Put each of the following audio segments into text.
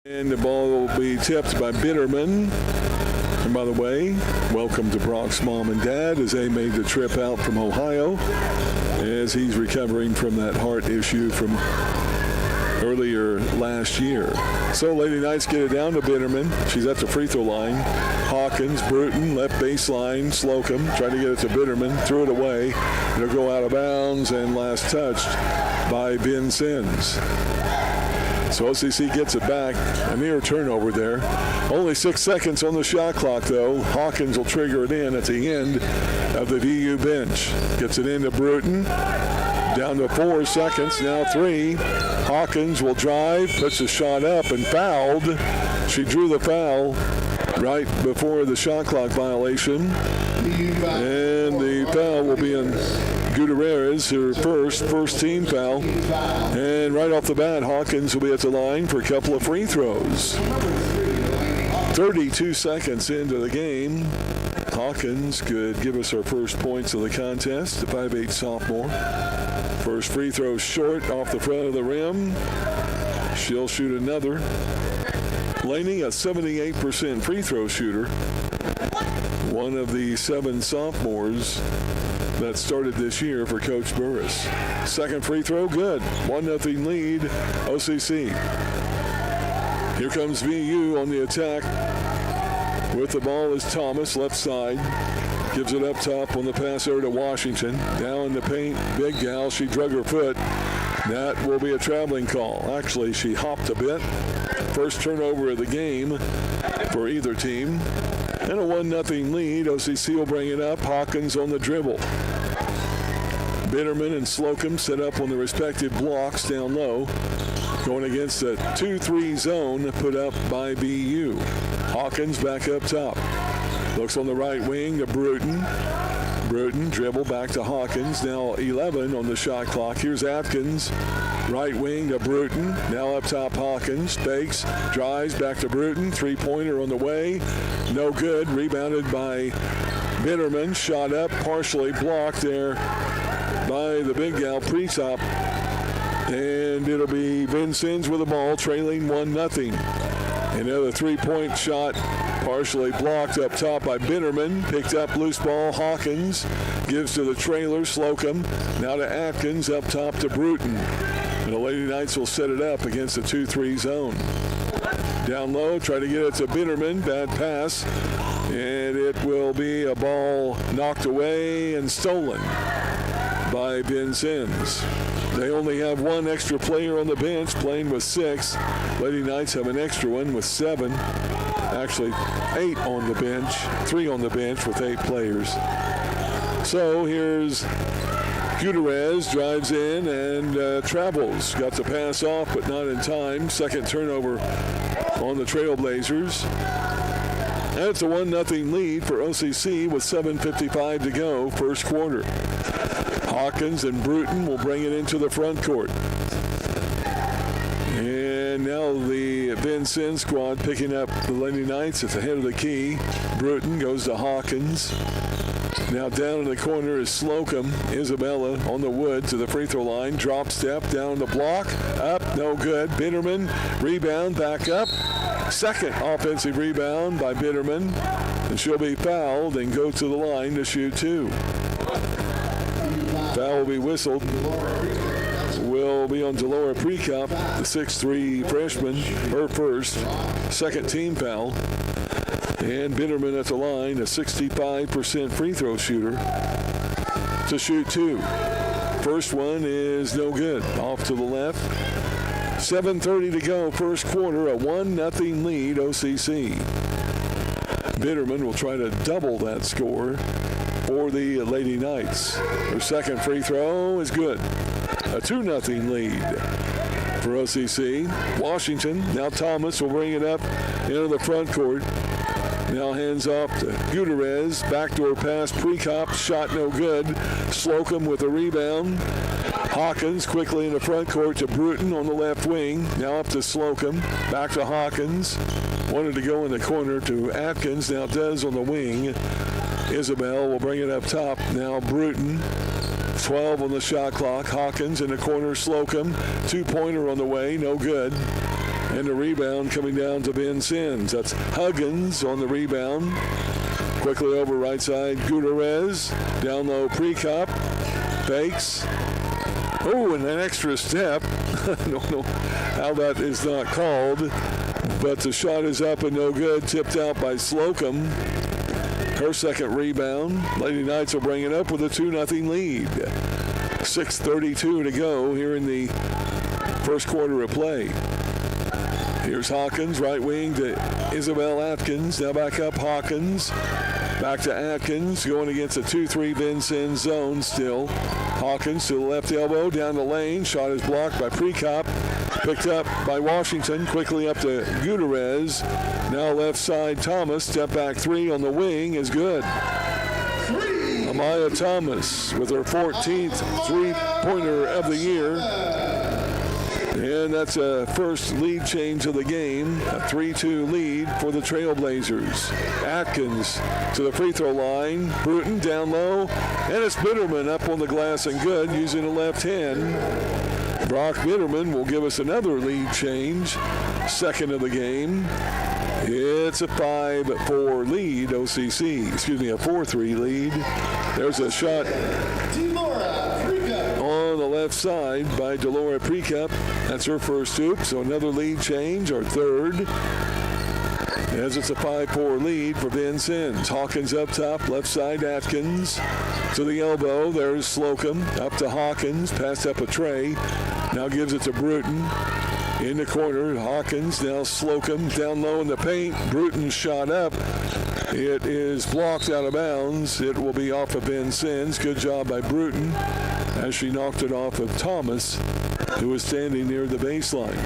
And the ball will be tipped by Bitterman. And by the way, welcome to Brock's mom and dad as they made the trip out from Ohio as he's recovering from that heart issue from earlier last year. So Lady Knights get it down to Bitterman. She's at the free throw line. Hawkins, Bruton, left baseline, Slocum, trying to get it to Bitterman, threw it away. It'll go out of bounds and last touched by Vincennes. So OCC gets it back. A near turnover there. Only 6 seconds on the shot clock, though. Hawkins will trigger it in at the end of the VU bench. Gets it into Bruton. Down to 4 seconds, now 3. Hawkins will drive, puts a shot up and fouled. She drew the foul right before the shot clock violation. And the foul will be on Gutierrez, her first team foul. And right off the bat, Hawkins will be at the line for a couple of free throws. 32 seconds into the game. Hawkins could give us our first points of the contest, the 5'8" sophomore. First free throw short off the front of the rim. She'll shoot another. Laney, a 78% free throw shooter. One of the 7 sophomores that started this year for Coach Burris. Second free throw, good. 1-0 lead, OCC. Here comes VU on the attack. With the ball is Thomas, left side. Gives it up top on the pass over to Washington. Now in the paint, big gal, she drug her foot. That will be a traveling call. Actually, she hopped a bit. First turnover of the game for either team. And a 1-0 lead. OCC will bring it up. Hawkins on the dribble. Bitterman and Slocum set up on the respective blocks down low. Going against a 2-3 zone put up by VU. Hawkins back up top. Looks on the right wing to Bruton. Bruton dribble back to Hawkins. Now 11 on the shot clock. Here's Atkins. Right wing to Bruton. Now up top Hawkins. Fakes. Drives back to Bruton. Three-pointer on the way. No good. Rebounded by Bitterman. Shot up. Partially blocked there by the big gal Pretop. And it'll be Vincennes with the ball, trailing 1-0. Another three-point shot, partially blocked up top by Bitterman. Picked up loose ball, Hawkins gives to the trailer, Slocum. Now to Atkins, up top to Bruton. And the Lady Knights will set it up against the 2-3 zone. Down low, try to get it to Bitterman, bad pass. And it will be a ball knocked away and stolen by Vincennes. They only have one extra player on the bench, playing with 6. Lady Knights have an extra one with 7. Actually, 8 on the bench, 3 on the bench with 8 players. So here's Gutierrez, drives in and travels. Got the pass off, but not in time. Second turnover on the Trailblazers. And it's a 1-0 lead for OCC with 7:55 to go, first quarter. Hawkins and Bruton will bring it into the front court. And now the Vincennes squad picking up the Lady Knights at the head of the key. Bruton goes to Hawkins. Now down in the corner is Slocum. Isabella on the wood to the free throw line. Drop step down the block. Up, no good. Bitterman, rebound, back up. Second offensive rebound by Bitterman. And she'll be fouled and go to the line to shoot 2. Foul will be whistled. Will be on Delora Prekop, the 6'3 freshman, her first, second team foul. And Bitterman at the line, a 65% free throw shooter to shoot 2. First one is no good. Off to the left. 7:30 to go, first quarter, a 1-0 lead, OCC. Bitterman will try to double that score for the Lady Knights. Her second free throw is good. A 2-0 lead for OCC. Washington, now Thomas will bring it up into the front court. Now hands off to Gutierrez. Backdoor pass, Prekop, shot no good. Slocum with a rebound. Hawkins quickly in the front court to Bruton on the left wing. Now up to Slocum. Back to Hawkins. Wanted to go in the corner to Atkins. Now does on the wing. Isabel will bring it up top. Now Bruton. 12 on the shot clock. Hawkins in the corner. Slocum. Two-pointer on the way. No good. And the rebound coming down to Vincennes. That's Huggins on the rebound. Quickly over right side, Gutierrez. Down low, Prekop. Fakes. Oh, and an extra step. I don't know how that is not called. But the shot is up and no good. Tipped out by Slocum. Her second rebound. Lady Knights will bring it up with a 2-0 lead. 6:32 to go here in the first quarter of play. Here's Hawkins, right wing to Isabel Atkins. Now back up Hawkins. Back to Atkins, going against a 2-3 Vincennes zone still. Hawkins to the left elbow, down the lane. Shot is blocked by Prekop. Picked up by Washington. Quickly up to Gutierrez. Now left side Thomas. Step back three on the wing is good. Amaya Thomas with her 14th three-pointer of the year. And that's a first lead change of the game. A 3-2 lead for the Trailblazers. Atkins to the free throw line. Bruton down low. And it's Bitterman up on the glass and good using the left hand. Brock Bitterman will give us another lead change. Second of the game. It's a 5-4 lead, OCC. Excuse me, a 4-3 lead. There's a shot on the left side by Delora Prekop. That's her first hoop, so another lead change, or third. As it's a 5-4 lead for Vincennes. Hawkins up top, left side Atkins. To the elbow, there's Slocum. Up to Hawkins, passed up a tray. Now gives it to Bruton. In the corner, Hawkins, now Slocum. Down low in the paint, Bruton shot up. It is blocked out of bounds. It will be off of Vincennes. Good job by Bruton as she knocked it off of Thomas, who was standing near the baseline.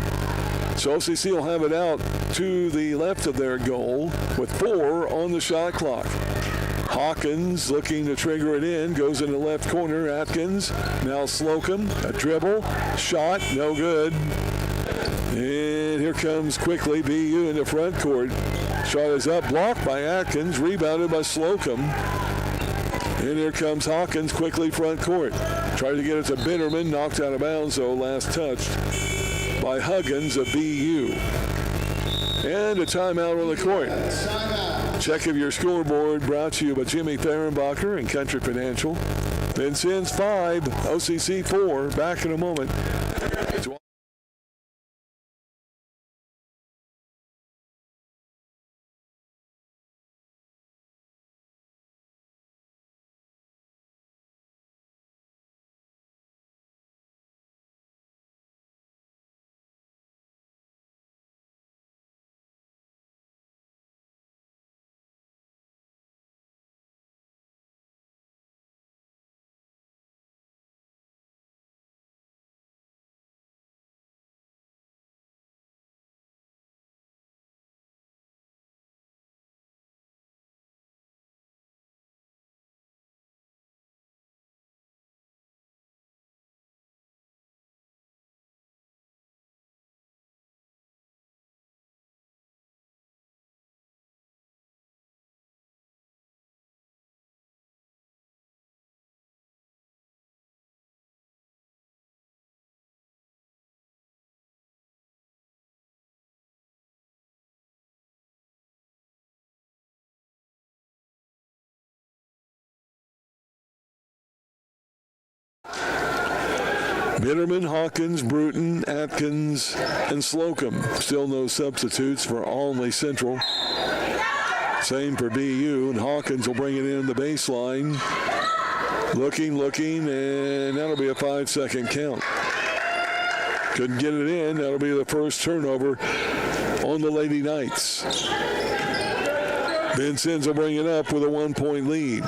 So OCC will have it out to the left of their goal with 4 on the shot clock. Hawkins looking to trigger it in, goes in the left corner. Atkins, now Slocum, a dribble, shot, no good. And here comes quickly BU in the front court. Shot is up, blocked by Atkins, rebounded by Slocum. And here comes Hawkins quickly front court. Tried to get it to Bitterman, knocked out of bounds, though, last touched by Huggins of BU. And a timeout on the court. Check of your scoreboard brought to you by Jimmy Fehrenbacher and Country Financial. Vincennes 5, OCC 4. Back in a moment. Bitterman, Hawkins, Bruton, Atkins, and Slocum. Still no substitutes for Olney Central. Same for BU, and Hawkins will bring it in the baseline. Looking, and that'll be a 5-second count. Couldn't get it in. That'll be the first turnover on the Lady Knights. Vincennes will bring it up with a 1-point lead.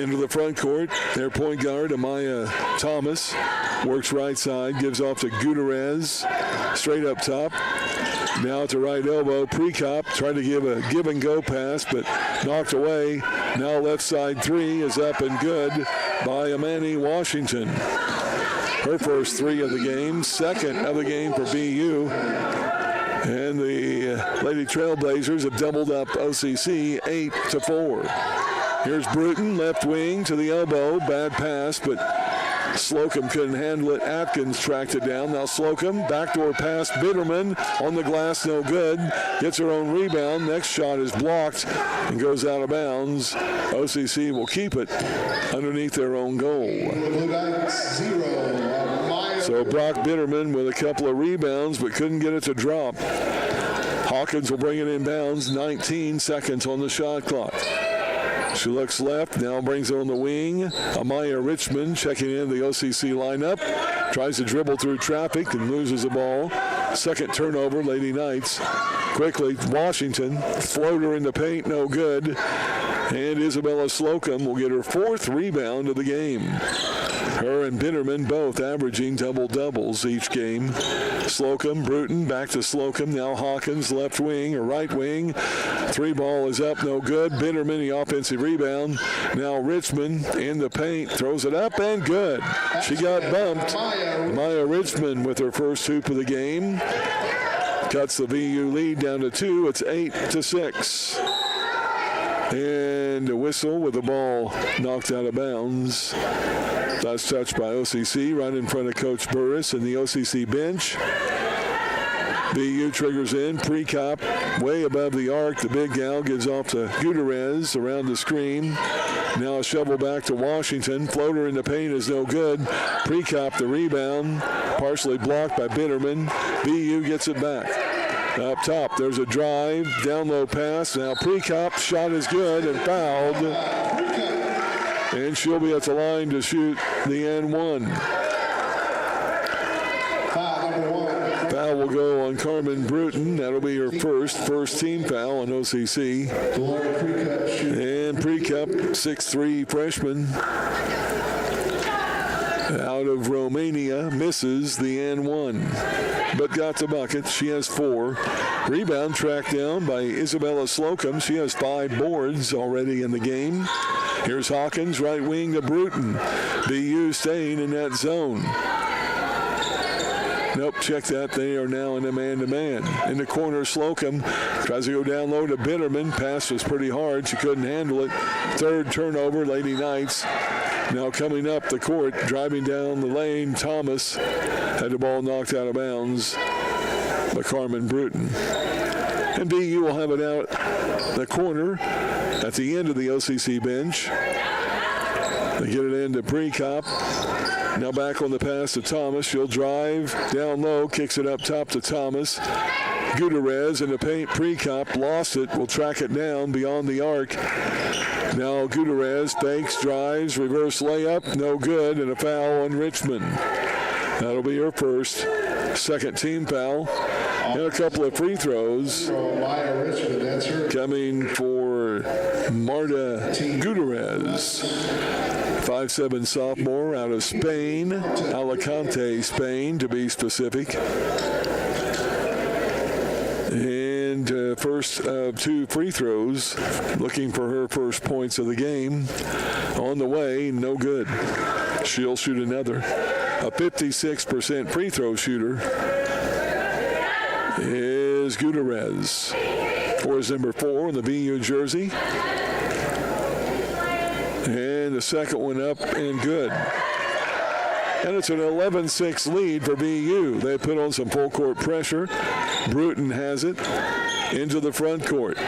Into the front court, their point guard, Amaya Thomas, works right side, gives off to Gutierrez, straight up top. Now to right elbow, Prekop tried to give a give-and-go pass, but knocked away. Now left side three is up and good by Amani Washington. Her first three of the game, second of the game for BU. And the Lady Trailblazers have doubled up OCC 8-4. Here's Bruton, left wing to the elbow. Bad pass, but Slocum couldn't handle it. Atkins tracked it down. Now Slocum, backdoor pass. Bitterman on the glass, no good. Gets her own rebound. Next shot is blocked and goes out of bounds. OCC will keep it underneath their own goal. So Brock Bitterman with a couple of rebounds but couldn't get it to drop. Hawkins will bring it inbounds. 19 seconds on the shot clock. She looks left, now brings it on the wing. Amaya Richmond checking in the OCC lineup. Tries to dribble through traffic and loses the ball. Second turnover, Lady Knights. Quickly, Washington. Floater in the paint, no good. And Isabella Slocum will get her 4th rebound of the game. Her and Bitterman both averaging double-doubles each game. Slocum, Bruton, back to Slocum. Now Hawkins, left wing or right wing. 3 ball is up, no good. Bitterman, the offensive rebound. Now Richmond in the paint, throws it up and good. She got bumped. Maya Richmond with her first hoop of the game. Cuts the VU lead down to 2. It's 8-6. And a whistle with the ball knocked out of bounds. Last touch by OCC right in front of Coach Burris and the OCC bench. BU triggers in, pre-cop, way above the arc. The big gal gives off to Gutierrez around the screen. Now a shovel back to Washington. Floater in the paint is no good. Pre-cop the rebound, partially blocked by Bitterman. BU gets it back. Up top, there's a drive, down low pass. Now pre-cop, shot is good and fouled. And she'll be at the line to shoot the N1. Foul will go on Carmen Bruton. That'll be her first team foul on OCC. And pre-cup, 6'3" freshman out of Romania, misses the N1, but got the bucket. She has 4. Rebound tracked down by Isabella Slocum. She has 5 boards already in the game. Here's Hawkins, right wing to Bruton. BU staying in that zone. Nope, check that. They are now in a man-to-man. In the corner, Slocum tries to go down low to Bitterman. Pass was pretty hard. She couldn't handle it. 3rd turnover, Lady Knights. Now coming up the court, driving down the lane, Thomas had the ball knocked out of bounds by Carmen Bruton. And BU will have it out the corner at the end of the OCC bench. They get it into pre-cop. Now back on the pass to Thomas. She'll drive down low, kicks it up top to Thomas. Gutierrez in the paint, pre-cop, lost it, will track it down beyond the arc. Now Gutierrez fakes, drives, reverse layup, no good, and a foul on Richmond. That'll be her first. Second team foul. And a couple of free throws coming for Marta Gutierrez. 5'7" sophomore out of Spain, Alicante, Spain, to be specific. And first of 2 free throws, looking for her first points of the game. On the way, no good. She'll shoot another. A 56% free throw shooter is Gutierrez. For his number 4 in the VU jersey. And the second one up and good. And it's an 11-6 lead for VU. They put on some full court pressure. Bruton has it into the front court.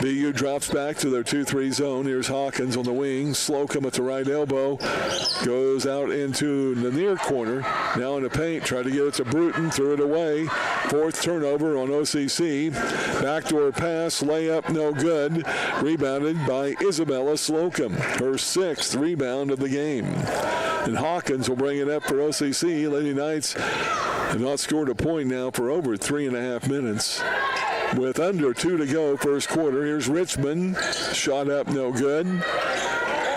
VU drops back to their 2-3 zone. Here's Hawkins on the wing. Slocum at the right elbow. Goes out into the near corner. Now in the paint. Tried to get it to Bruton. Threw it away. 4th turnover on OCC. Backdoor pass. Layup no good. Rebounded by Isabella Slocum. Her 6th rebound of the game. And Hawkins will bring it up for OCC. Lady Knights have not scored a point now for over 3.5 minutes. With under 2 to go, first quarter. Here's Richmond. Shot up, no good.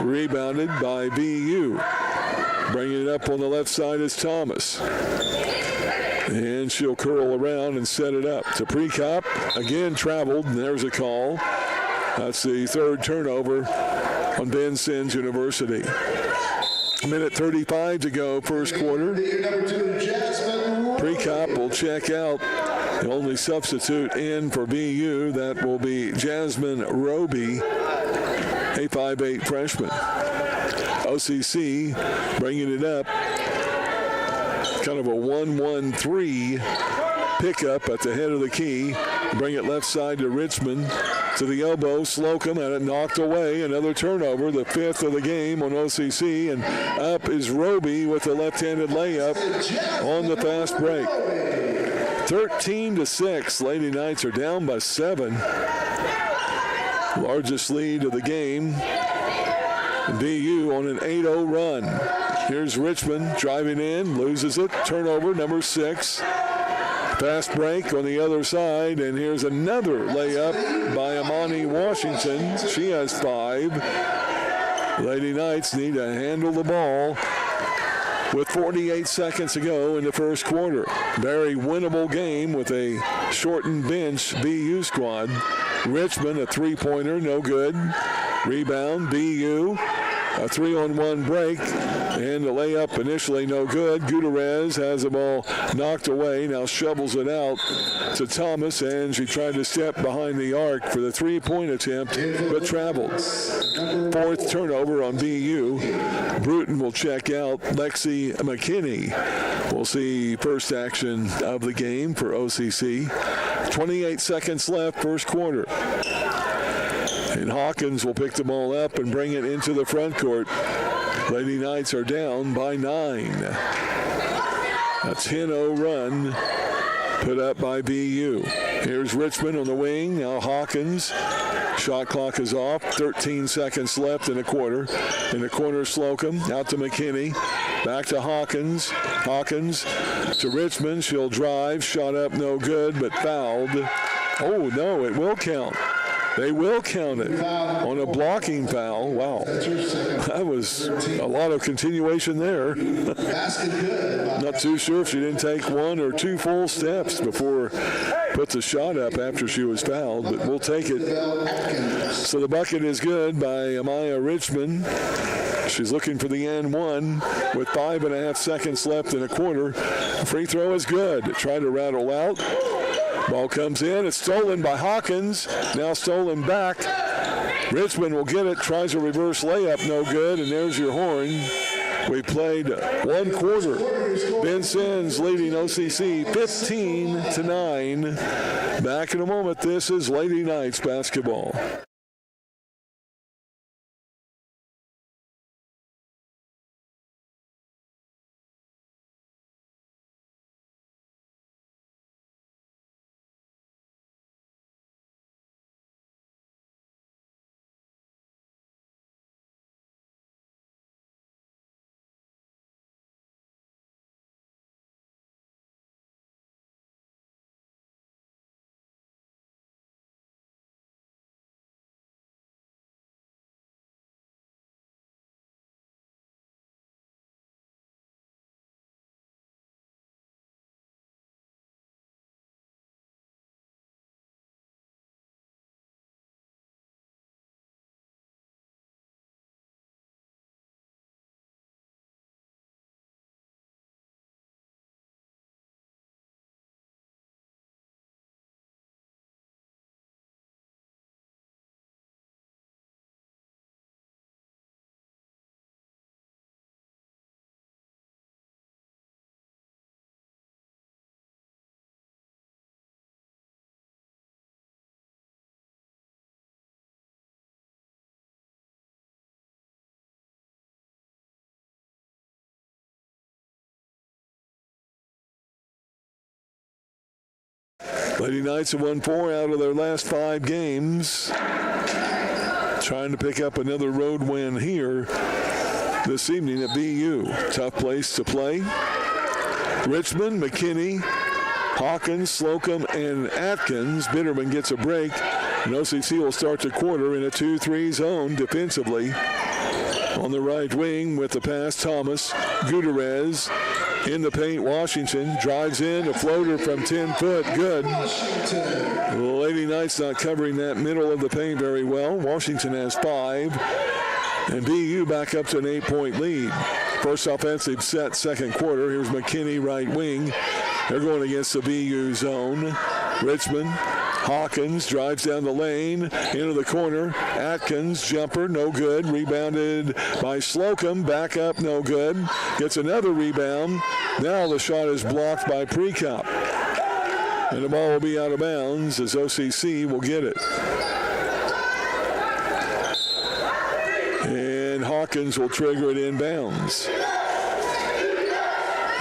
Rebounded by VU. Bringing it up on the left side is Thomas. And she'll curl around and set it up to pre-cop. Again traveled, and there's a call. That's the 3rd turnover on Vincennes University. Minute 35 to go, first quarter. Pre-cop will check out. The only substitute in for VU, that will be Jasmine Roby, a 5'8" freshman. OCC bringing it up. Kind of a 1-1-3 pickup at the head of the key. Bring it left side to Richmond. To the elbow, Slocum had it knocked away. Another turnover, the 5th of the game on OCC. And up is Roby with the left-handed layup on the fast break. 13-6. Lady Knights are down by 7. Largest lead of the game. BU on an 8-0 run. Here's Richmond driving in, loses it. Turnover, number 6. Fast break on the other side, and here's another layup by Amani Washington. She has 5. Lady Knights need to handle the ball with 48 seconds to go in the first quarter. Very winnable game with a shortened bench BU squad. Richmond, a three-pointer, no good. Rebound, BU. A 3-on-1 break, and the layup initially no good. Gutierrez has the ball knocked away, now shovels it out to Thomas, and she tried to step behind the arc for the three-point attempt, but traveled. 4th turnover on BU. Bruton will check out. Lexi McKinney will see first action of the game for OCC. 28 seconds left, first quarter. And Hawkins will pick the ball up and bring it into the front court. Lady Knights are down by 9. A 10-0 run put up by BU. Here's Richmond on the wing. Now Hawkins. Shot clock is off. 13 seconds left in the quarter. In the corner, Slocum. Out to McKinney. Back to Hawkins. Hawkins to Richmond. She'll drive. Shot up, no good, but fouled. Oh, no, it will count. They will count it on a blocking foul. Wow. That was a lot of continuation there. Not too sure if she didn't take 1 or 2 full steps before put the shot up after she was fouled, but we'll take it. So the bucket is good by Amaya Richmond. She's looking for the and one with 5.5 seconds left in a quarter. Free throw is good. Try to rattle out. Ball comes in. It's stolen by Hawkins. Now stolen back. Richmond will get it. Tries a reverse layup. No good. And there's your horn. We played 1 quarter. Vincennes leading OCC 15-9. Back in a moment. This is Lady Knights basketball. Lady Knights have won 4 out of their last 5 games. Trying to pick up another road win here this evening at BU. Tough place to play. Richmond, McKinney, Hawkins, Slocum, and Atkins. Bitterman gets a break. And OCC will start the quarter in a 2-3 zone defensively. On the right wing with the pass, Thomas. Gutierrez in the paint. Washington drives in. A floater from 10 foot. Good. Lady Knights not covering that middle of the paint very well. Washington has 5. And BU back up to an 8-point lead. First offensive set, second quarter. Here's McKinney, right wing. They're going against the BU zone. Richmond Hawkins drives down the lane, into the corner. Atkins, jumper, no good. Rebounded by Slocum, back up, no good. Gets another rebound. Now the shot is blocked by Prekop. And the ball will be out of bounds as OCC will get it. And Hawkins will trigger it inbounds.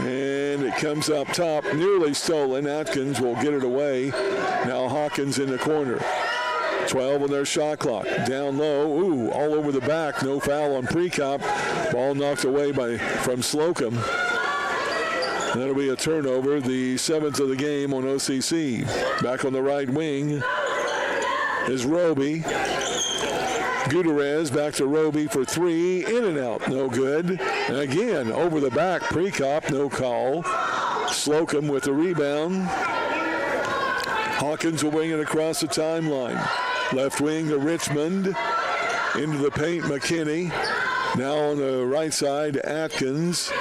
And it comes up top, nearly stolen. Atkins will get it away. Now Hawkins in the corner. 12 on their shot clock. Down low, ooh, all over the back. No foul on Prekop. Ball knocked away from Slocum. That'll be a turnover, the 7th of the game on OCC. Back on the right wing is Roby. Gutierrez back to Roby for three. In and out, no good. And again, over the back, Prekop, no call. Slocum with the rebound. Hawkins will wing it across the timeline. Left wing to Richmond. Into the paint, McKinney. Now on the right side, Atkins.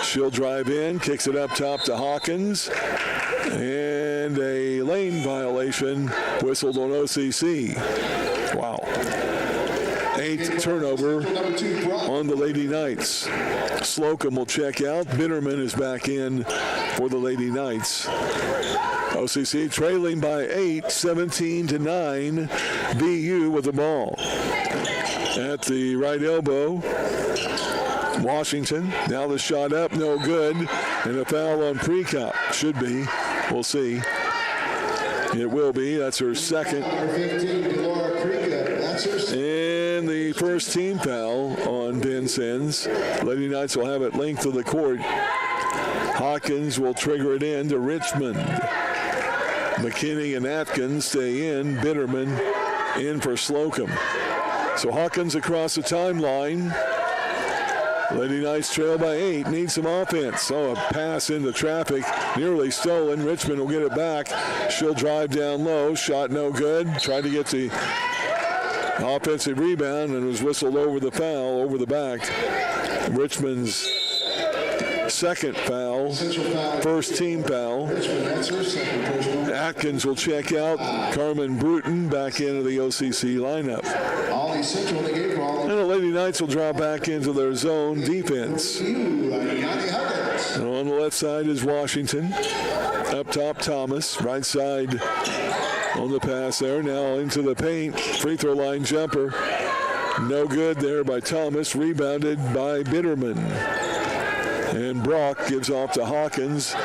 She'll drive in, kicks it up top to Hawkins. And a lane violation whistled on OCC. Wow. 8th turnover on the Lady Knights. Slocum will check out. Bitterman is back in for the Lady Knights. OCC trailing by 8, 17-9. BU with the ball. At the right elbow, Washington. Now the shot up, no good. And a foul on Prekop. Should be. We'll see. It will be. That's her second. And the first team foul on Vincennes. Lady Knights will have it length of the court. Hawkins will trigger it in to Richmond. McKinney and Atkins stay in. Bitterman in for Slocum. So Hawkins across the timeline. Lady Knights trail by 8. Need some offense. Oh, a pass into traffic. Nearly stolen. Richmond will get it back. She'll drive down low. Shot no good. Tried to get the offensive rebound and was whistled over the foul, over the back. Richmond's second foul. First team foul. Atkins will check out. Carmen Bruton back into the OCC lineup. And the Lady Knights will drop back into their zone defense. And on the left side is Washington. Up top, Thomas. Right side on the pass there. Now into the paint. Free throw line jumper. No good there by Thomas. Rebounded by Bitterman. And Brock gives off to Hawkins.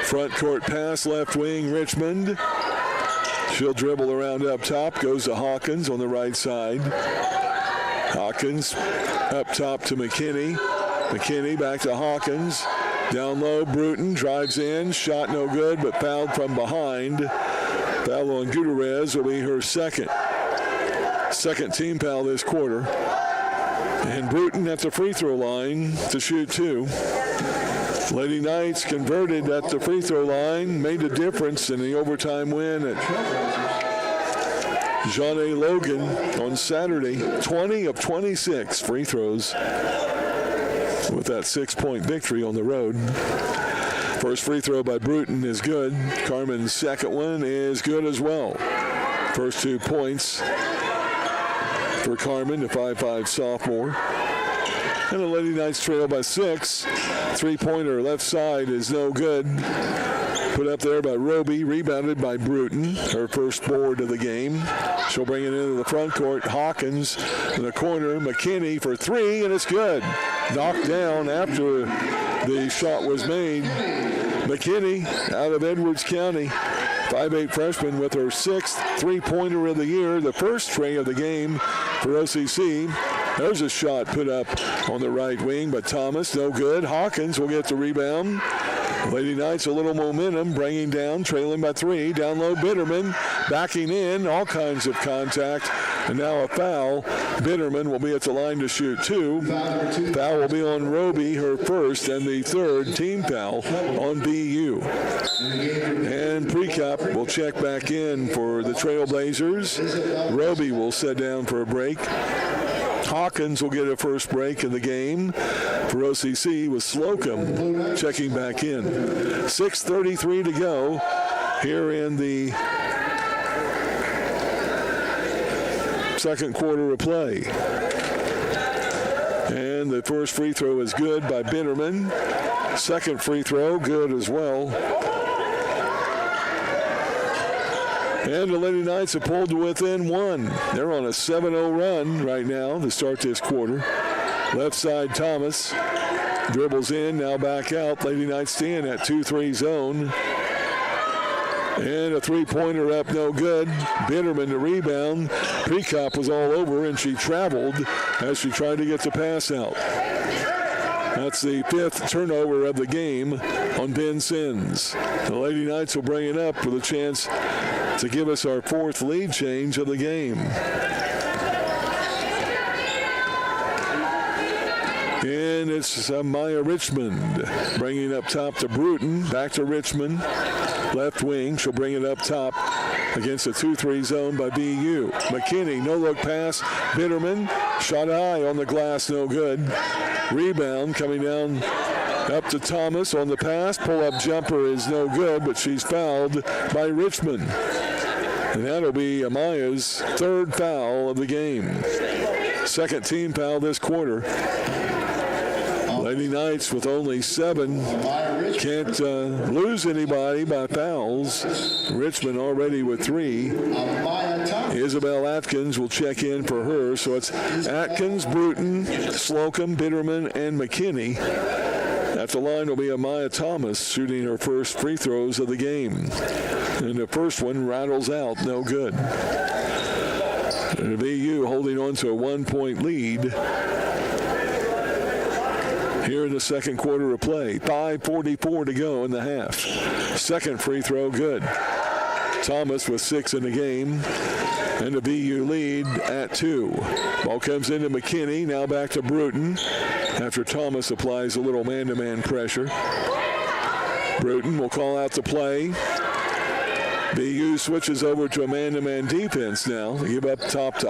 Front court pass, left wing, Richmond. She'll dribble around up top. Goes to Hawkins on the right side. Hawkins up top to McKinney. McKinney back to Hawkins. Down low, Bruton drives in. Shot no good, but fouled from behind. Foul on Gutierrez will be her second team foul this quarter. And Bruton at the free throw line to shoot 2. Lady Knights converted at the free throw line, made a difference in the overtime win at Jean A. Logan on Saturday. 20 of 26 free throws with that 6-point victory on the road. First free throw by Bruton is good. Carmen's second one is good as well. First 2 points for Carmen, the 5'5" sophomore. And the Lady Knights trail by 6. Three-pointer left side is no good. Put up there by Roby, rebounded by Bruton, her first board of the game. She'll bring it into the front court. Hawkins in the corner. McKinney for 3, and it's good. Knocked down after the shot was made. McKinney out of Edwards County. 5'8" freshman with her 6th three-pointer of the year, the first tray of the game for OCC. There's a shot put up on the right wing, but Thomas, no good. Hawkins will get the rebound. Lady Knights a little momentum, bringing down, trailing by 3. Down low, Bitterman backing in, all kinds of contact. And now a foul. Bitterman will be at the line to shoot 2. Foul will be on Roby, her first, and the third team foul on BU. And Prekop will check back in for the Trailblazers. Roby will sit down for a break. Hawkins will get a first break in the game for OCC with Slocum checking back in. 6:33 to go here in the second quarter of play. And the first free throw is good by Bitterman. Second free throw, good as well. And the Lady Knights have pulled to within one. They're on a 7-0 run right now to start this quarter. Left side, Thomas dribbles in, now back out. Lady Knights stay in that 2-3 zone. And a three-pointer up, no good. Bitterman to rebound. Precop was all over, and she traveled as she tried to get the pass out. That's the fifth turnover of the game on Vincennes. The Lady Knights will bring it up with a chance to give us our fourth lead change of the game. And it's Maya Richmond bringing up top to Bruton. Back to Richmond. Left wing. She'll bring it up top against a 2-3 zone by BU. McKinney, no-look pass. Bitterman, shot high on the glass, no good. Rebound coming down up to Thomas on the pass. Pull-up jumper is no good, but she's fouled by Richmond. And that'll be Amaya's third foul of the game. Second team foul this quarter. Lady Knights with only 7 can't lose anybody by fouls. Richmond already with 3. Isabel Atkins will check in for her. So it's Atkins, Bruton, Slocum, Bitterman, and McKinney. At the line will be Amaya Thomas shooting her first free throws of the game. And the first one rattles out, no good. And VU holding on to a 1-point lead here in the second quarter of play. 5:44 to go in the half. Second free throw, good. Thomas with 6 in the game. And the VU lead at 2. Ball comes into McKinney, now back to Bruton after Thomas applies a little man-to-man pressure. Bruton will call out the play. VU switches over to a man-to-man defense now. They give up top.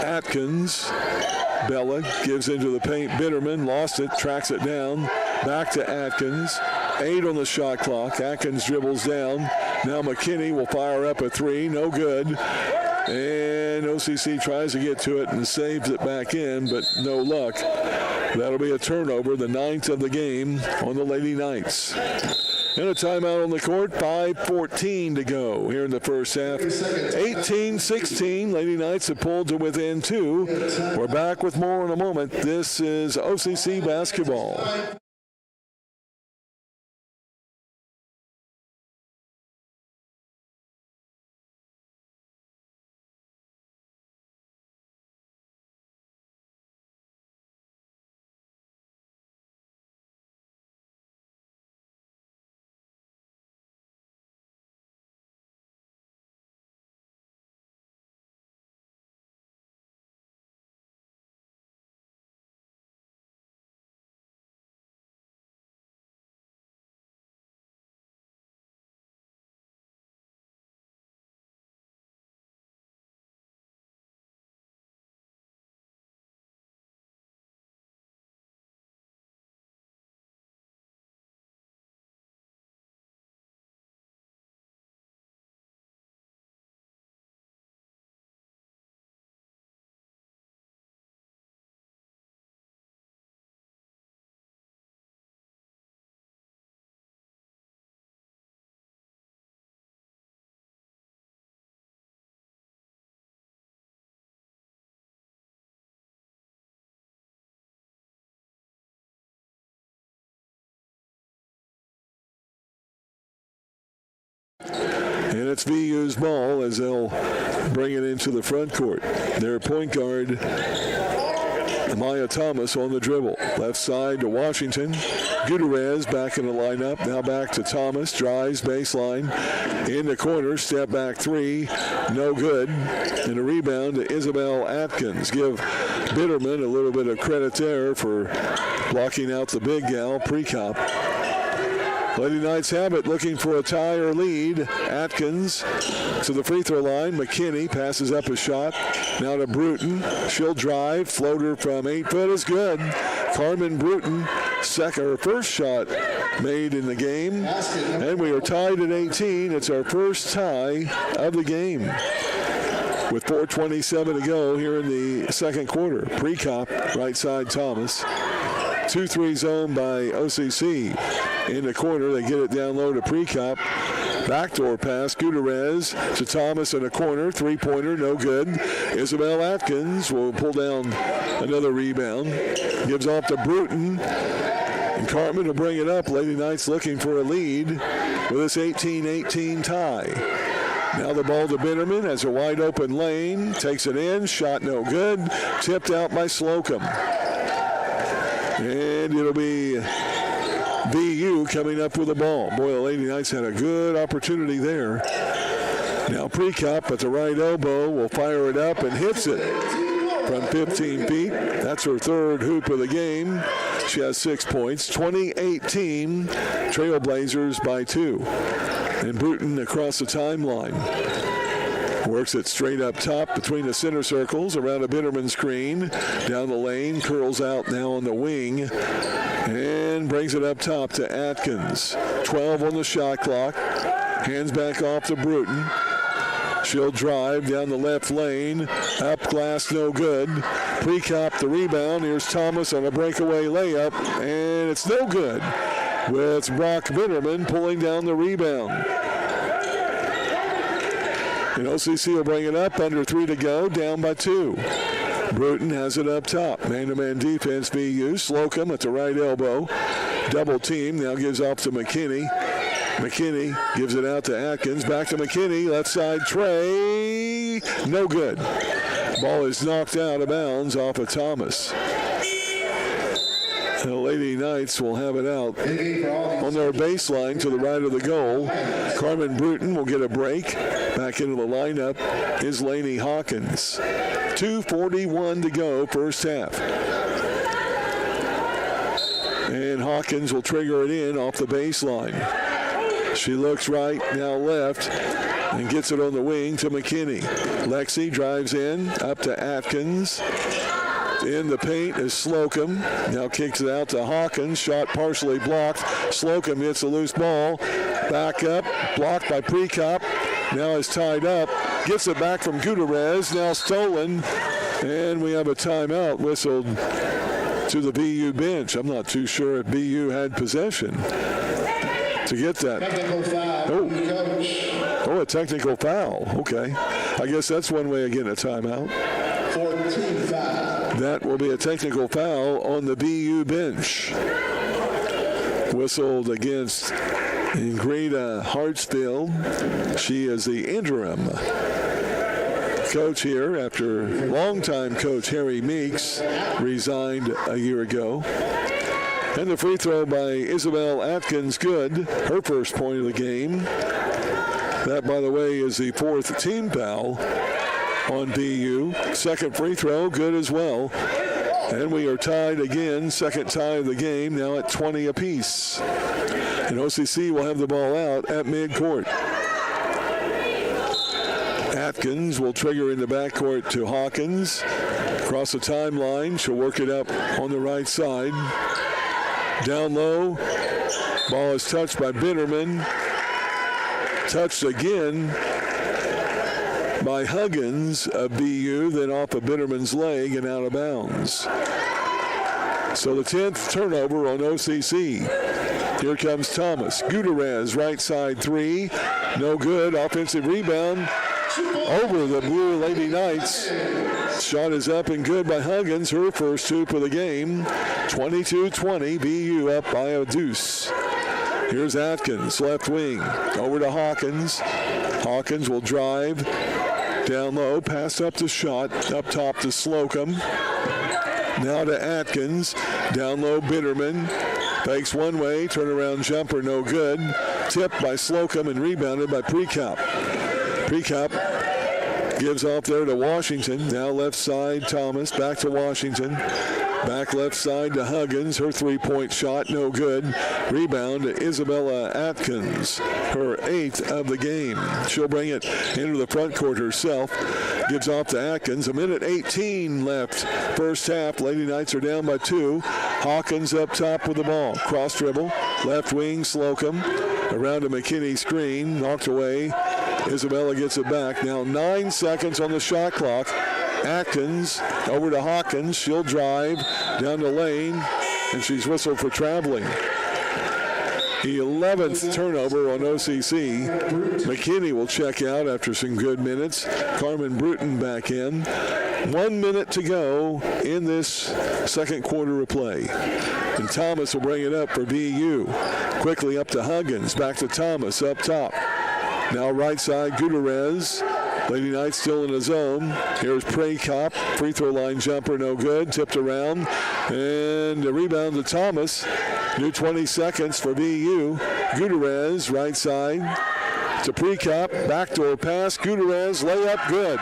Atkins. Bella gives into the paint. Bitterman lost it, tracks it down. Back to Atkins. 8 on the shot clock. Atkins dribbles down. Now McKinney will fire up a 3. No good. And OCC tries to get to it and saves it back in, but no luck. That'll be a turnover, the 9th of the game on the Lady Knights. And a timeout on the court, 5:14 to go here in the first half. 18-16, Lady Knights have pulled to within 2. We're back with more in a moment. This is OCC basketball. And it's VU's ball as they'll bring it into the front court. Their point guard, Maya Thomas, on the dribble. Left side to Washington. Gutierrez back in the lineup. Now back to Thomas. Drives baseline. In the corner. Step back 3. No good. And a rebound to Isabel Atkins. Give Bitterman a little bit of credit there for blocking out the big gal, Precop. Lady Knights have it, looking for a tie or lead. Atkins to the free throw line. McKinney passes up a shot. Now to Bruton. She'll drive. Floater from 8 foot is good. Carmen Bruton, first shot made in the game. And we are tied at 18. It's our first tie of the game. with 4:27 to go here in the second quarter. Precop, right side Thomas. 2-3 zone by OCC. In the corner, they get it down low to Precop. Backdoor pass, Gutierrez to Thomas in a corner. Three-pointer, no good. Isabel Atkins will pull down another rebound. Gives off to Bruton. And Cartman will bring it up. Lady Knights looking for a lead with this 18-18 tie. Now the ball to Bitterman, has a wide open lane. Takes it in, shot no good. Tipped out by Slocum. And it'll be BU coming up with the ball. Boy, the Lady Knights had a good opportunity there. Now Precop at the right elbow will fire it up and hits it from 15 feet. That's her third hoop of the game. She has 6 points. 20-18, Trailblazers by 2. And Bruton across the timeline. Works it straight up top between the center circles, around a Bitterman screen. Down the lane, curls out now on the wing. And brings it up top to Atkins. 12 on the shot clock. Hands back off to Bruton. She'll drive down the left lane. Up glass, no good. Precop the rebound. Here's Thomas on a breakaway layup. And it's no good. With Brock Bitterman pulling down the rebound. And OCC will bring it up. Under 3 to go. Down by 2. Bruton has it up top. Man-to-man defense, BU. Slocum at the right elbow. Double team. Now gives off to McKinney. McKinney gives it out to Atkins. Back to McKinney. Left side tray. No good. Ball is knocked out of bounds off of Thomas. The Lady Knights will have it out on their baseline to the right of the goal. Carmen Bruton will get a break. Back into the lineup is Lainey Hawkins. 2:41 to go, first half. And Hawkins will trigger it in off the baseline. She looks right, now left, and gets it on the wing to McKinney. Lexi drives in, up to Atkins. In the paint is Slocum. Now kicks it out to Hawkins. Shot partially blocked. Slocum hits a loose ball. Back up. Blocked by Precop. Now is tied up. Gets it back from Gutierrez. Now stolen. And we have a timeout whistled to the BU bench. I'm not too sure if BU had possession to get that. Technical foul. Oh, a technical foul. Okay. I guess that's one way of getting a timeout. 14 foul. That will be a technical foul on the BU bench. Whistled against Ingrida Hartsfield. She is the interim coach here after longtime coach Harry Meeks resigned a year ago. And the free throw by Isabel Atkins, good. Her first point of the game. That, by the way, is the fourth team foul on BU. Second free throw, good as well. And we are tied again, second tie of the game, now at 20 apiece. And OCC will have the ball out at midcourt. Atkins will trigger in the backcourt to Hawkins. Across the timeline, she'll work it up on the right side. Down low, ball is touched by Bitterman. Touched again by Huggins of BU, then off of Bitterman's leg and out of bounds. So the 10th turnover on OCC. Here comes Thomas. Gutierrez, right side three. No good. Offensive rebound over the Blue Lady Knights. Shot is up and good by Huggins. Her first hoop of the game. 22-20. BU up by a deuce. Here's Atkins, left wing. Over to Hawkins. Hawkins will drive. Down low, pass up to Shot. Up top to Slocum. Now to Atkins. Down low, Bitterman. Fakes one way, turnaround jumper, no good. Tipped by Slocum and rebounded by Precop. Precop gives off there to Washington. Now left side, Thomas. Back to Washington. Back left side to Huggins. Her three-point shot, no good. Rebound to Isabella Atkins. Her 8th of the game. She'll bring it into the front court herself. Gives off to Atkins. 1:18 left. First half. Lady Knights are down by 2. Hawkins up top with the ball. Cross dribble. Left wing, Slocum. Around a McKinney screen. Knocked away Isabella gets it back. Now 9 seconds on the shot clock. Atkins over to Hawkins. She'll drive down the lane, and she's whistled for traveling. 11th turnover on OCC. McKinney will check out after some good minutes. Carmen Bruton back in. 1 minute to go in this second quarter of play. And Thomas will bring it up for VU. Quickly up to Huggins. Back to Thomas up top. Now right side, Gutierrez. Lady Knights still in the zone. Here's Prakop. Free throw line jumper, no good. Tipped around. And the rebound to Thomas. New 20 seconds for VU. Gutierrez, right side to Prakop. Backdoor pass. Gutierrez, layup, good.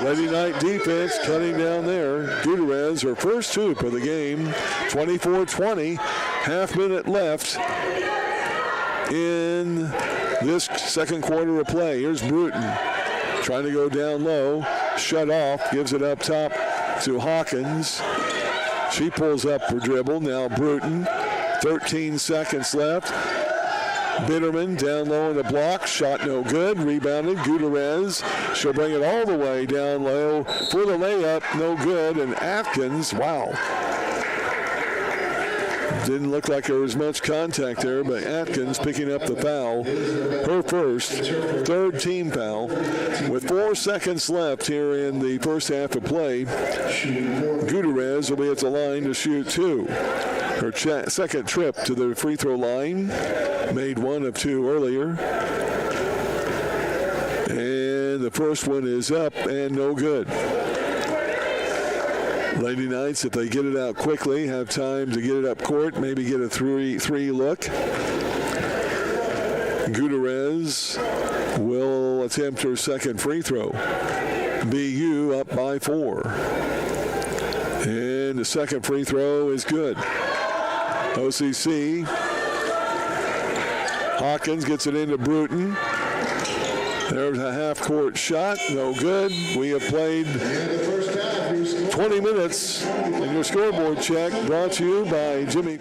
Lady Knight defense cutting down there. Gutierrez, her first hoop of the game. 24-20. Half minute left in this second quarter of play. Here's Bruton. Trying to go down low. Shut off. Gives it up top to Hawkins. She pulls up her dribble. Now Bruton. 13 seconds left. Bitterman down low in the block. Shot no good. Rebounded. Gutierrez. She'll bring it all the way down low for the layup. No good. And Atkins, wow. Didn't look like there was much contact there, but Atkins picking up the foul. Her first, third team foul. With 4 seconds left here in the first half of play, Gutierrez will be at the line to shoot 2. Her second trip to the free throw line, made 1 of 2 earlier. And the first one is up and no good. Lady Knights, if they get it out quickly, have time to get it up court, maybe get a three look. Gutierrez will attempt her second free throw. BU up by 4. And the second free throw is good. OCC. Hawkins gets it into Bruton. There's a half-court shot. No good. We have played 20 minutes. And your scoreboard check brought to you by Jimmy.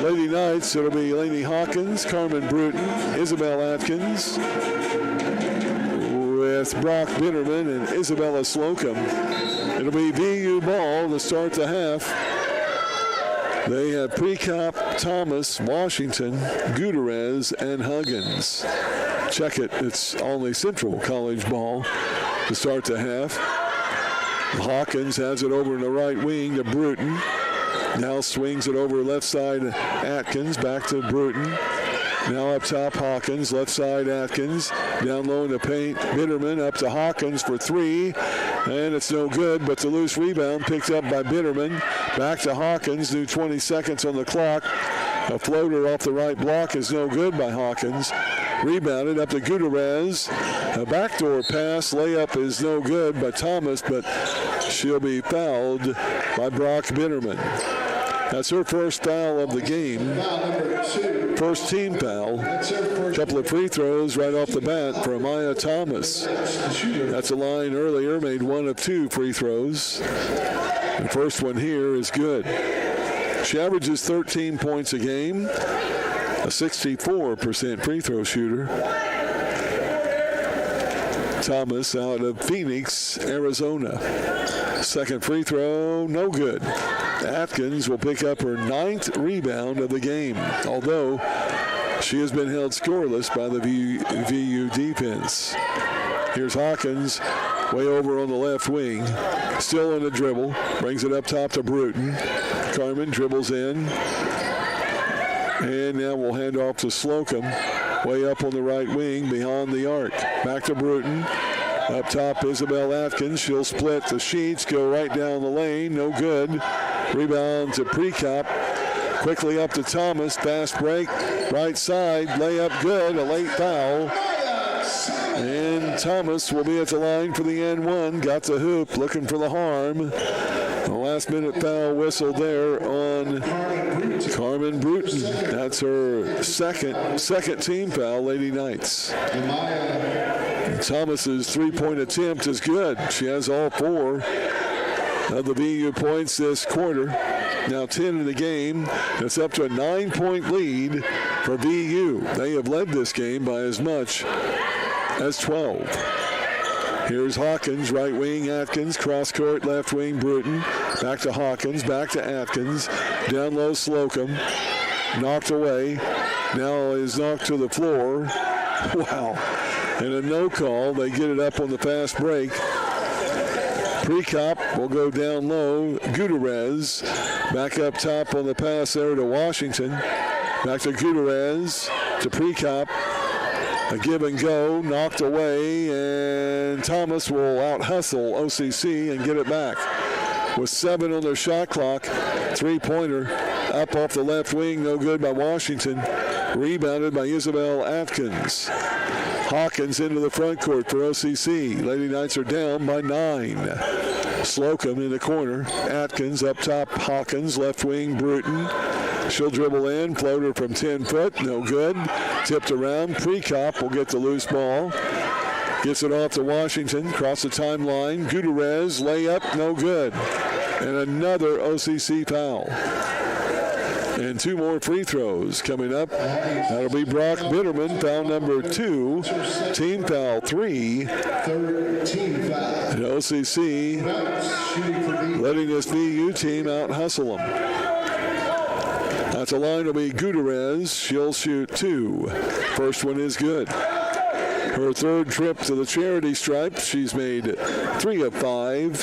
Lady Knights, it'll be Lainey Hawkins, Carmen Bruton, Isabel Atkins, with Brock Bitterman and Isabella Slocum. It'll be VU ball to start the half. They have Precop, Thomas, Washington, Gutierrez, and Huggins. Check it, it's only Central College ball to start the half. Hawkins has it over in the right wing to Bruton. Now swings it over left side Atkins, back to Bruton. Now up top Hawkins, left side Atkins. Down low in the paint, Bitterman up to Hawkins for three. And it's no good, but the loose rebound picked up by Bitterman. Back to Hawkins, new 20 seconds on the clock. A floater off the right block is no good by Hawkins. Rebounded up to Gutierrez. A backdoor pass, layup is no good by Thomas, but she'll be fouled by Brock Bitterman. That's her first foul of the game. First team foul. A couple of free throws right off the bat for Amaya Thomas. That's a line earlier, made one of two free throws. The first one here is good. She averages 13 points a game, a 64% free throw shooter. Thomas out of Phoenix, Arizona. Second free throw, no good. Atkins will pick up her 9th rebound of the game, although she has been held scoreless by the VU defense. Here's Hawkins, way over on the left wing. Still on the dribble, brings it up top to Bruton. Carmen dribbles in. And now we'll hand off to Slocum, way up on the right wing behind the arc. Back to Bruton. Up top, Isabel Atkins. She'll split the sheets, go right down the lane. No good. Rebound to Precop. Quickly up to Thomas. Fast break. Right side. Layup good. A late foul. And Thomas will be at the line for the N1. Got the hoop. Looking for the harm. A last-minute foul whistle there on Carmen Bruton. That's her second team foul, Lady Knights. Thomas's three-point attempt is good. She has all four of the VU points this quarter. Now 10 in the game. It's up to a 9-point lead for VU. They have led this game by as much as 12. Here's Hawkins, right wing, Atkins, cross court, left wing, Bruton. Back to Hawkins, back to Atkins. Down low, Slocum. Knocked away. Now is knocked to the floor. Wow. And a no call. They get it up on the fast break. Precop will go down low. Gutierrez back up top on the pass there to Washington. Back to Gutierrez to Precop. A give and go, knocked away, and Thomas will out-hustle OCC and get it back. With 7 on their shot clock, three-pointer up off the left wing, no good by Washington. Rebounded by Isabel Atkins. Hawkins into the front court for OCC. Lady Knights are down by 9. Slocum in the corner. Atkins up top, Hawkins, left wing, Bruton. She'll dribble in, floater from 10 foot, no good. Tipped around, Precop will get the loose ball. Gets it off to Washington, across the timeline. Gutierrez, layup, no good. And another OCC foul. And 2 more free throws coming up. That'll be Brock Bitterman, foul number 2. Team foul 3. And OCC letting this VU team out-hustle them. At the line will be Gutierrez. She'll shoot 2. First one is good. Her third trip to the charity stripe. She's made 3 of 5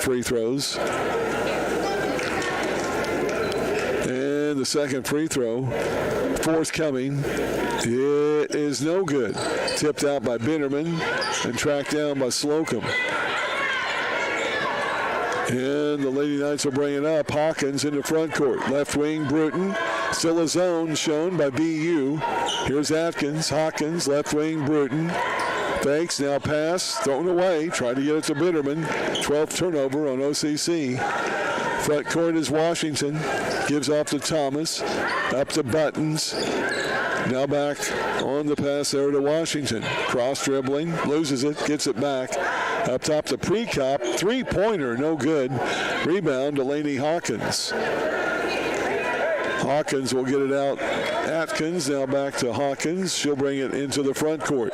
free throws. And the second free throw, forthcoming. It is no good. Tipped out by Bitterman and tracked down by Slocum. And the Lady Knights will bring it up. Hawkins in the front court. Left wing, Bruton. Still a zone shown by BU. Here's Atkins. Hawkins, left wing, Bruton. Fakes, now pass, thrown away. Trying to get it to Bitterman. 12th turnover on OCC. Front court is Washington. Gives off to Thomas. Up to Buttons. Now back on the pass there to Washington. Cross dribbling, loses it, gets it back. Up top to Precop, three-pointer, no good. Rebound to Lainey Hawkins. Hawkins will get it out. Atkins now back to Hawkins. She'll bring it into the front court.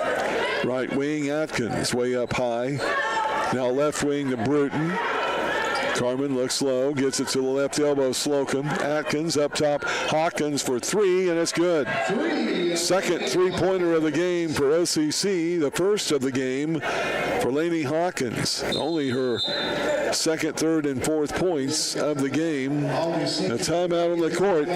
Right wing, Atkins way up high. Now left wing to Bruton. Carmen looks low, gets it to the left elbow, Slocum. Atkins up top, Hawkins for three, and it's good. Second three-pointer of the game for OCC, the first of the game for Lainey Hawkins. Only her second, third, and fourth points of the game. A timeout on the court.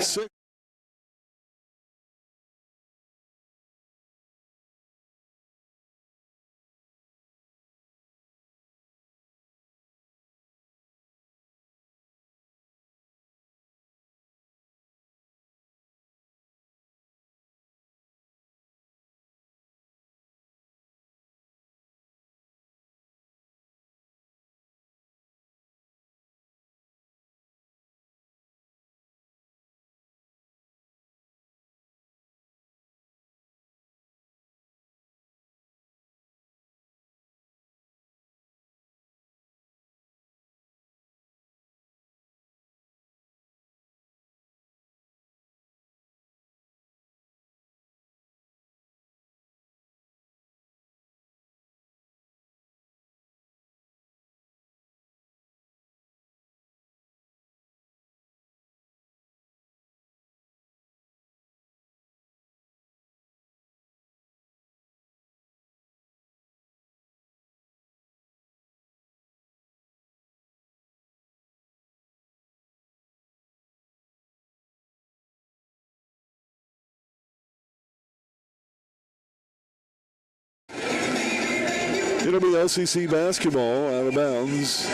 It'll be OCC basketball out of bounds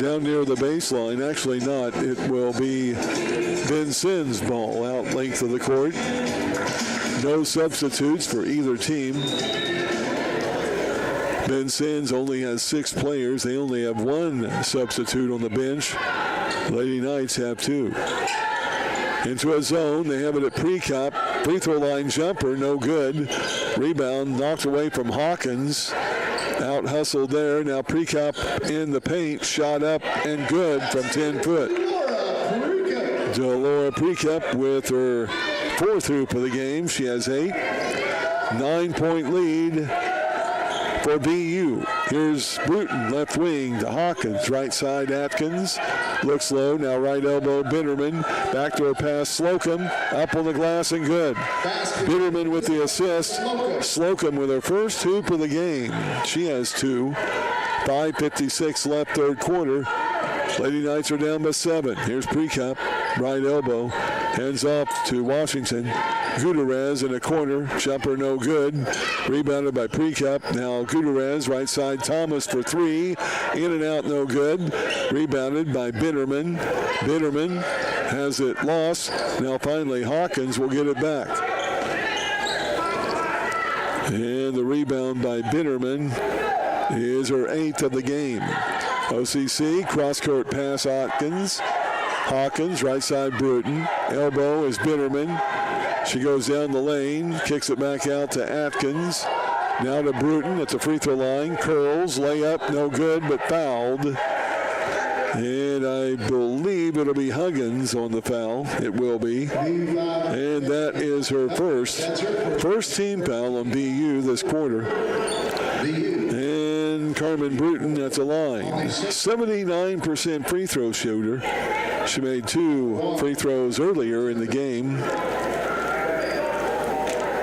down near the baseline. Actually not. It will be Vincennes ball out length of the court. No substitutes for either team. Vincennes only has 6 players. They only have 1 substitute on the bench. Lady Knights have 2. Into a zone. They have it at pre-cop. Free throw line jumper, no good. Rebound knocked away from Hawkins. Out hustled there. Now pre-cop in the paint. Shot up and good from 10 foot. Delora Precap with her 4th hoop of the game. She has 8. 9-point lead for BU. Here's Bruton, left wing to Hawkins. Right side, Atkins. Looks low. Now right elbow, Bitterman. Backdoor pass, Slocum. Up on the glass and good. Bitterman with the assist. Slocum with her first hoop of the game. She has 2. 5:56 left, third quarter. Lady Knights are down by 7. Here's Precap. Right elbow. Hands off to Washington. Gutierrez in a corner. Jumper no good. Rebounded by Precap. Now Gutierrez, right side, Thomas for 3. In and out, no good. Rebounded by Bitterman. Bitterman has it lost. Now finally Hawkins will get it back. And the rebound by Bitterman is her 8th of the game. OCC, cross-court pass, Hawkins. Hawkins, right side, Bruton. Elbow is Bitterman. She goes down the lane, kicks it back out to Atkins. Now to Bruton at the free throw line. Curls, layup, no good, but fouled. And I believe it'll be Huggins on the foul. It will be. And that is her first team foul on BU this quarter. And Carmen Bruton at the line. 79% free throw shooter. She made 2 free throws earlier in the game.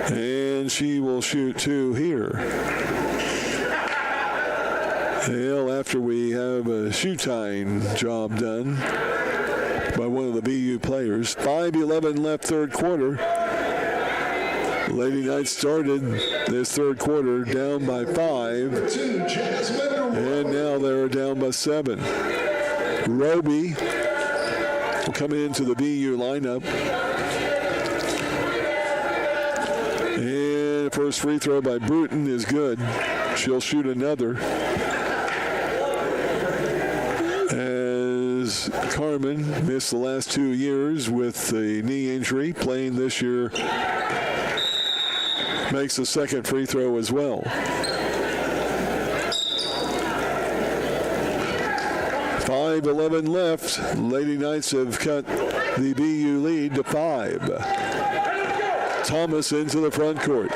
And she will shoot 2 here. Well, after we have a shoe tying job done by one of the BU players. 5:11 left, third quarter. Lady Knights started this third quarter down by 5. And now they're down by 7. Roby will come into the BU lineup. And the first free throw by Bruton is good. She'll shoot another. As Carmen missed the last 2 years with the knee injury, playing this year, makes the second free throw as well. 5:11 left. Lady Knights have cut the BU lead to 5. Thomas into the front court.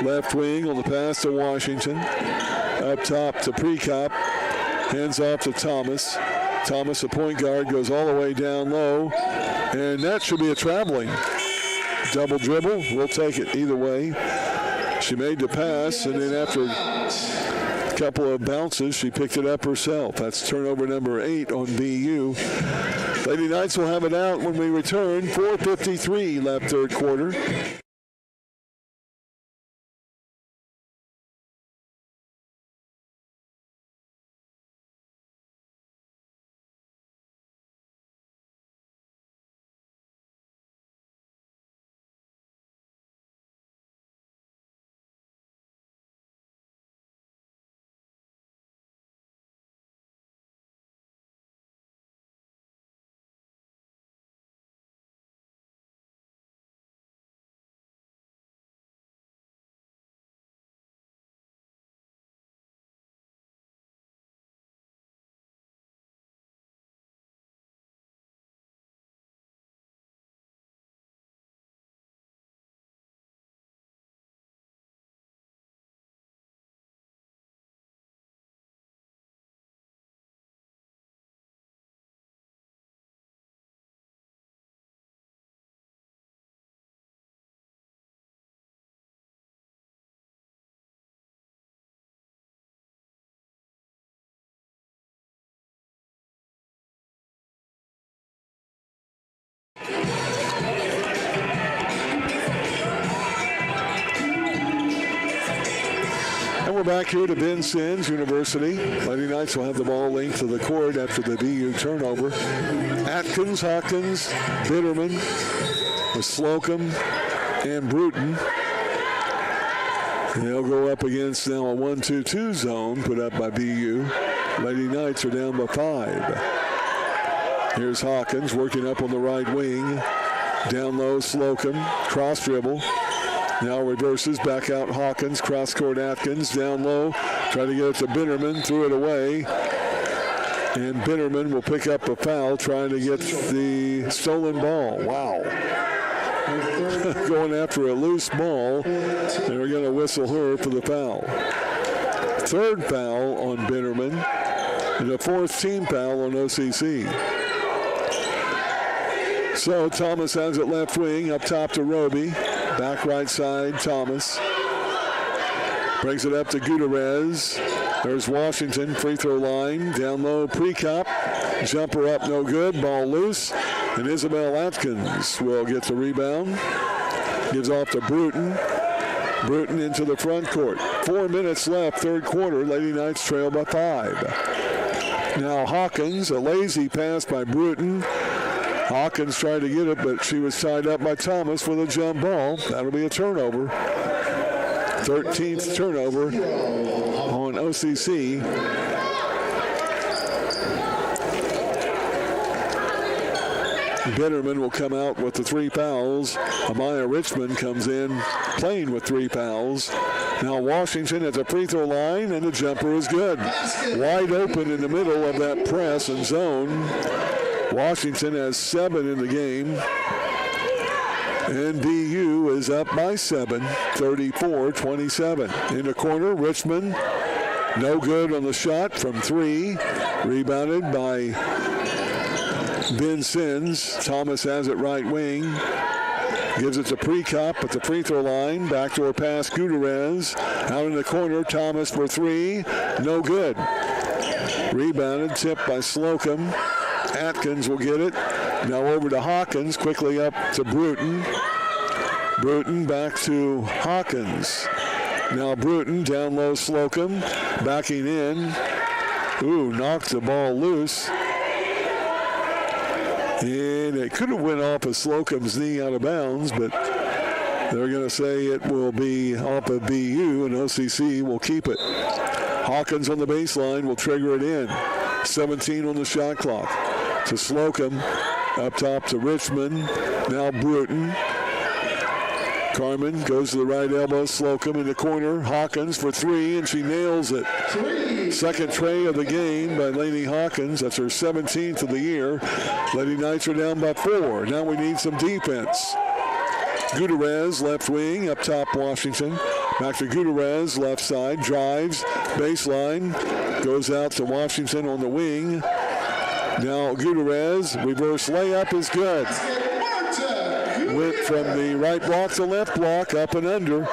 Left wing on the pass to Washington. Up top to Prekop. Hands off to Thomas. Thomas, the point guard, goes all the way down low. And that should be a traveling. Double dribble. We'll take it either way. She made the pass, and then after a couple of bounces, she picked it up herself. That's turnover number 8 on BU. Lady Knights will have it out when we return. 4:53 left third quarter. And we're back here to Vincennes University. Lady Knights will have the ball length of the court after the BU turnover. Atkins, Hawkins, Bitterman with Slocum and Bruton. And they'll go up against now a 1-2-2 zone put up by BU. Lady Knights are down by 5. Here's Hawkins working up on the right wing. Down low, Slocum, cross dribble. Now reverses, back out Hawkins, cross court Atkins, down low, try to get it to Bitterman, threw it away. And Bitterman will pick up a foul, trying to get the stolen ball. Wow. Going after a loose ball. They're going to whistle her for the foul. Third foul on Bitterman, and a fourth team foul on OCC. So Thomas has it left wing, up top to Roby. Back right side, Thomas. Brings it up to Gutierrez. There's Washington, free throw line. Down low, Prekop. Jumper up, no good. Ball loose. And Isabel Atkins will get the rebound. Gives off to Bruton. Bruton into the front court. 4 minutes left, third quarter. Lady Knights trail by 5. Now Hawkins, a lazy pass by Bruton. Hawkins tried to get it, but she was tied up by Thomas with a jump ball. That'll be a turnover. 13th turnover on OCC. Bitterman will come out with the 3 fouls. Amaya Richmond comes in playing with 3 fouls. Now Washington at the free throw line, and the jumper is good. Wide open in the middle of that press and zone. Washington has 7 in the game. And BU is up by 7, 34-27. In the corner, Richmond, no good on the shot from 3. Rebounded by Vincennes. Thomas has it right wing. Gives it to Prekop at the free throw line. Backdoor pass, Gutierrez. Out in the corner, Thomas for 3. No good. Rebounded, tipped by Slocum. Atkins will get it. Now over to Hawkins. Quickly up to Bruton. Bruton back to Hawkins. Now Bruton down low, Slocum. Backing in. Ooh, knocks the ball loose. And it could have went off of Slocum's knee out of bounds, but they're going to say it will be off of BU, and OCC will keep it. Hawkins on the baseline will trigger it in. 17 on the shot clock. To Slocum, up top to Richmond. Now Bruton. Carmen goes to the right elbow. Slocum in the corner. Hawkins for three, and she nails it. Second tray of the game by Lainey Hawkins. That's her 17th of the year. Lady Knights are down by 4. Now we need some defense. Gutierrez, left wing, up top Washington. Back to Gutierrez, left side, drives, baseline, goes out to Washington on the wing. Now Gutierrez, reverse layup is good. Went from the right block to left block, up and under.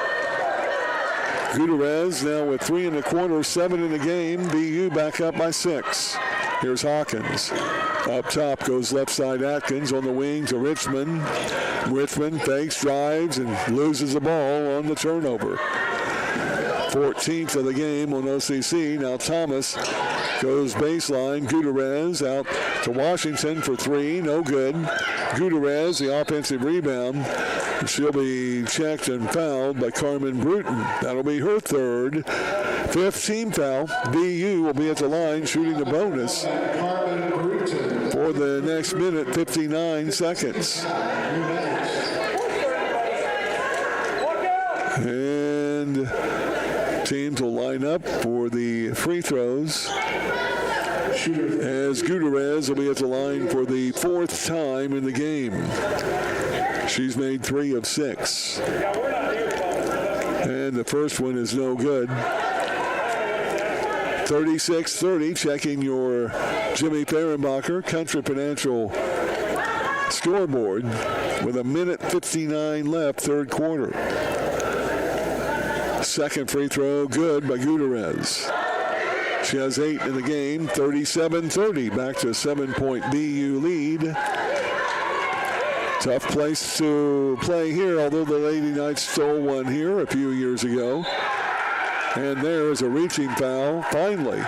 Gutierrez now with 3 in the quarter, 7 in the game. BU back up by 6. Here's Hawkins. Up top goes left side Atkins on the wing to Richmond. Richmond fakes, drives, and loses the ball on the turnover. 14th of the game on OCC. Now Thomas goes baseline. Gutierrez out to Washington for 3. No good. Gutierrez, the offensive rebound. She'll be checked and fouled by Carmen Bruton. That'll be her third. 5th team foul. BU will be at the line shooting the bonus for the next minute, 59 seconds. And teams will line up for the free throws as Gutierrez will be at the line for the 4th time in the game. She's made 3 of 6. And the first one is no good. 36-30, checking your Jimmy Fehrenbacher Country Financial scoreboard with a minute 59 left, third quarter. Second free throw, good by Gutierrez. She has 8 in the game, 37-30, back to a 7-point BU lead. Tough place to play here, although the Lady Knights stole one here a few years ago. And there is a reaching foul, finally,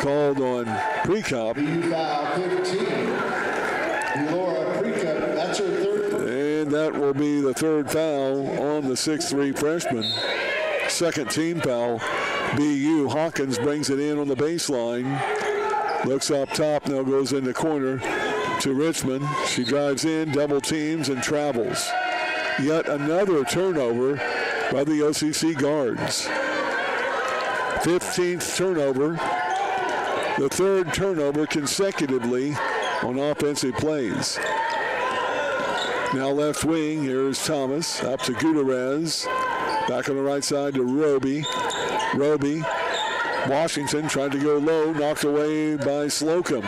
called on Prekop. BU foul 15. Laura Prekop, that's her third. And that will be the third foul on the 6'3" freshman. Second team foul. BU. Hawkins brings it in on the baseline. Looks up top, now goes in the corner to Richmond. She drives in, double teams, and travels. Yet another turnover by the OCC guards. 15th turnover. The third turnover consecutively on offensive plays. Now left wing, here's Thomas, up to Gutierrez. Back on the right side to Roby. Roby, Washington tried to go low, knocked away by Slocum.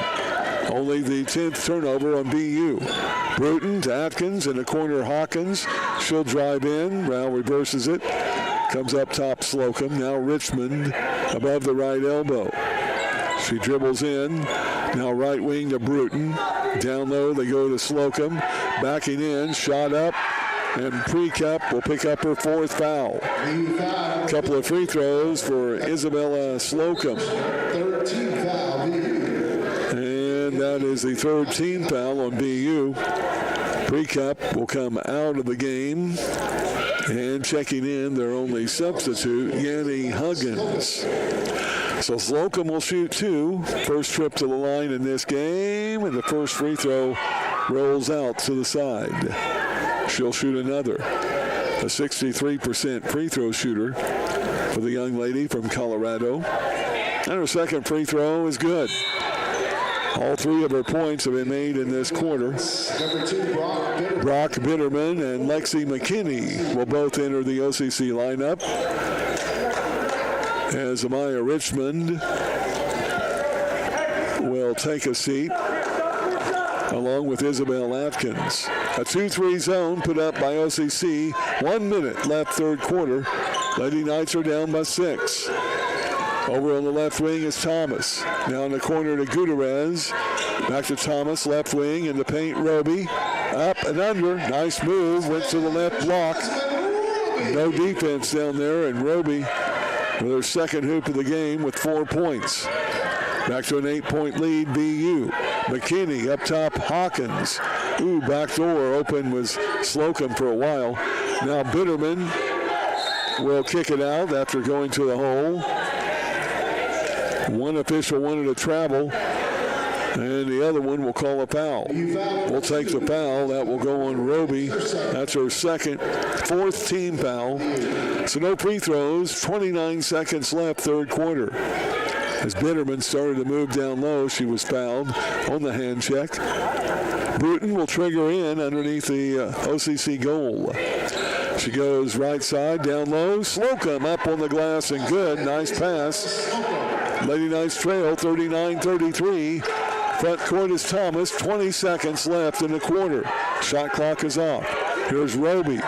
Only the 10th turnover on BU. Bruton to Atkins in the corner, Hawkins. She'll drive in, Rao reverses it. Comes up top Slocum, now Richmond above the right elbow. She dribbles in, now right wing to Bruton. Down low they go to Slocum, backing in, shot up. And Prekop will pick up her 4th foul. Couple of free throws for Isabella Slocum. 13 foul, And that is the third team foul on BU. Prekop will come out of the game. And checking in, their only substitute, Yanni Huggins. So Slocum will shoot 2. First trip to the line in this game. And the first free throw rolls out to the side. She'll shoot another. A 63% free throw shooter for the young lady from Colorado. And her second free throw is good. All 3 of her points have been made in this quarter. Number 2, Brock Bitterman and Lexi McKinney will both enter the OCC lineup. As Amaya Richmond will take a seat along with Isabel Atkins. A 2-3 zone put up by OCC. 1 minute left, third quarter. Lady Knights are down by 6. Over on the left wing is Thomas. Now in the corner to Gutierrez. Back to Thomas, left wing in the paint, Roby. Up and under. Nice move. Went to the left block. No defense down there, and Roby with her second hoop of the game with 4 points. Back to an 8-point lead, BU. McKinney up top, Hawkins. Ooh, back door open was Slocum for a while. Now Bitterman will kick it out after going to the hole. One official wanted to travel. And the other one will call a foul. We'll take the foul. That will go on Roby. That's her fourth team foul. So no free throws. 29 seconds left, third quarter. As Bitterman started to move down low, she was fouled on the hand check. Bruton will trigger in underneath the OCC goal. She goes right side, down low. Slocum up on the glass and good. Nice pass. Lady Knights trail 39-33. Front court is Thomas. 20 seconds left in the quarter. Shot clock is off. Here's Roby.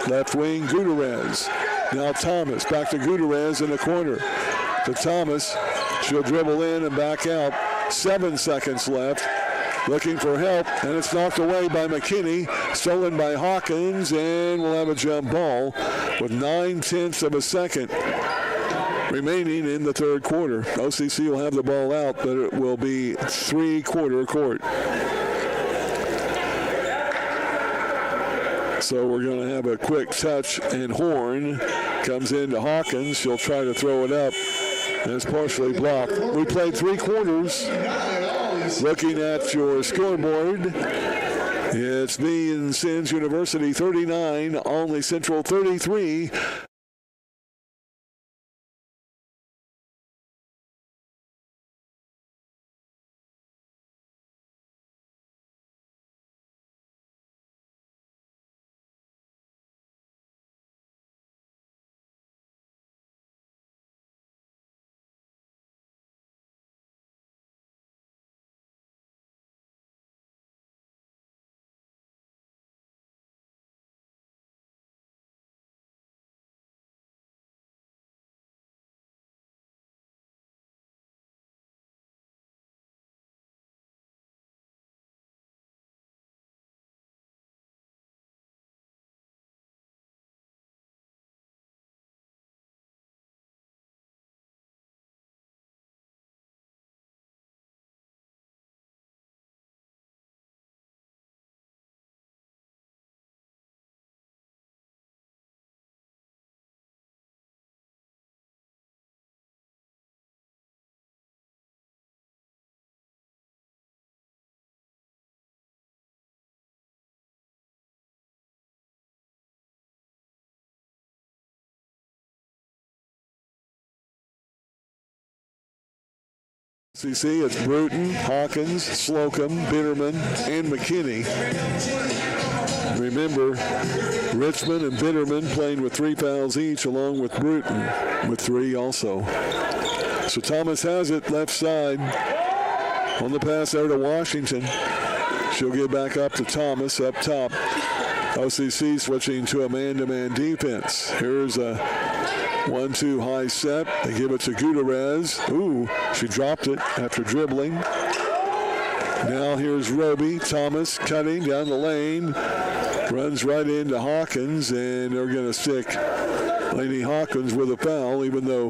Left wing, Gutierrez. Now Thomas. Back to Gutierrez in the corner. To Thomas. She'll dribble in and back out. 7 seconds left. Looking for help, and it's knocked away by McKinney. Stolen by Hawkins, and we'll have a jump ball with 9/10 of a second remaining in the third quarter. OCC will have the ball out, but it will be three-quarter court. So we're going to have a quick touch, and Horn comes into Hawkins. She'll try to throw it up, and it's partially blocked. We played three quarters. Looking at your scoreboard, it's Vincennes University 39, Olney Central 33. OCC, it's Bruton, Hawkins, Slocum, Bitterman, and McKinney. Remember, Richmond and Bitterman playing with 3 fouls each, along with Bruton with 3 also. So Thomas has it left side on the pass there to Washington. She'll get back up to Thomas up top. OCC switching to a man-to-man defense. Here's a 1-2 high set. They give it to Gutierrez. Ooh, she dropped it after dribbling. Now here's Roby. Thomas cutting down the lane. Runs right into Hawkins, and they're going to stick Lady Hawkins with a foul, even though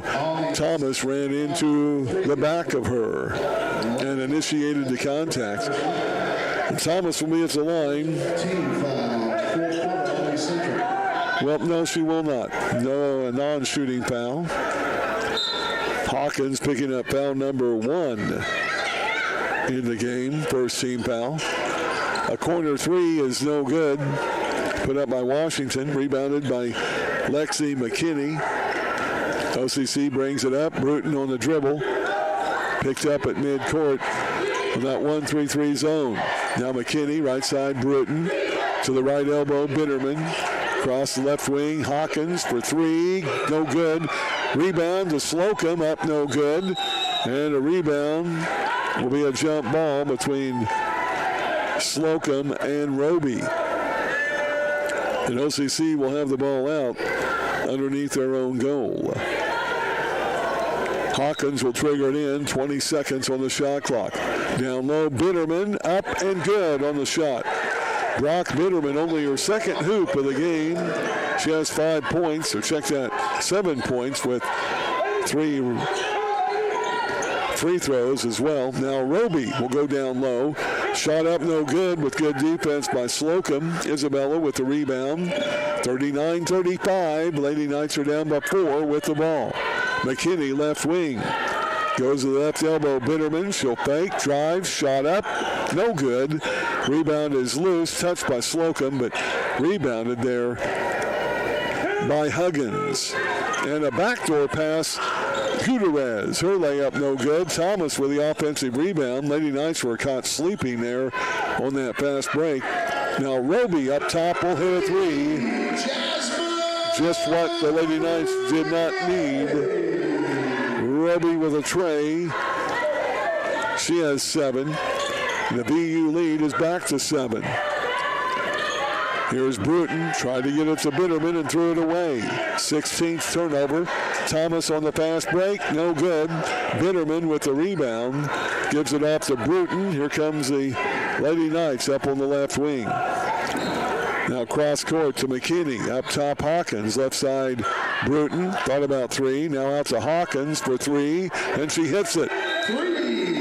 Thomas ran into the back of her and initiated the contact. And Thomas will be at the line. Well, no, she will not. No, a non-shooting foul. Hawkins picking up foul number 1 in the game, first team foul. A corner 3 is no good. Put up by Washington, rebounded by Lexi McKinney. OCC brings it up. Bruton on the dribble. Picked up at midcourt in that 1-3-3 zone. Now McKinney, right side, Bruton. To the right elbow, Bitterman. Across the left wing, Hawkins for 3, no good. Rebound to Slocum, up no good. And a rebound will be a jump ball between Slocum and Roby. And OCC will have the ball out underneath their own goal. Hawkins will trigger it in, 20 seconds on the shot clock. Down low, Bitterman, up and good on the shot. Brock Bitterman, only her second hoop of the game. She has 5 points, or check that, 7 points with 3 free throws as well. Now Roby will go down low. Shot up no good with good defense by Slocum. Isabella with the rebound. 39-35. Lady Knights are down by 4 with the ball. McKinney left wing. Goes to the left elbow, Bitterman. She'll fake, drive, shot up. No good. Rebound is loose, touched by Slocum, but rebounded there by Huggins. And a backdoor pass, Gutierrez. Her layup no good. Thomas with the offensive rebound. Lady Knights were caught sleeping there on that fast break. Now Roby up top will hit a three. Just what the Lady Knights did not need. Roby with a tray. She has 7. The VU lead is back to 7. Here's Bruton, tried to get it to Bitterman and threw it away. 16th turnover. Thomas on the fast break, no good. Bitterman with the rebound, gives it off to Bruton. Here comes the Lady Knights up on the left wing. Now cross court to McKinney. Up top, Hawkins. Left side, Bruton. Thought about 3. Now out to Hawkins for 3, and she hits it.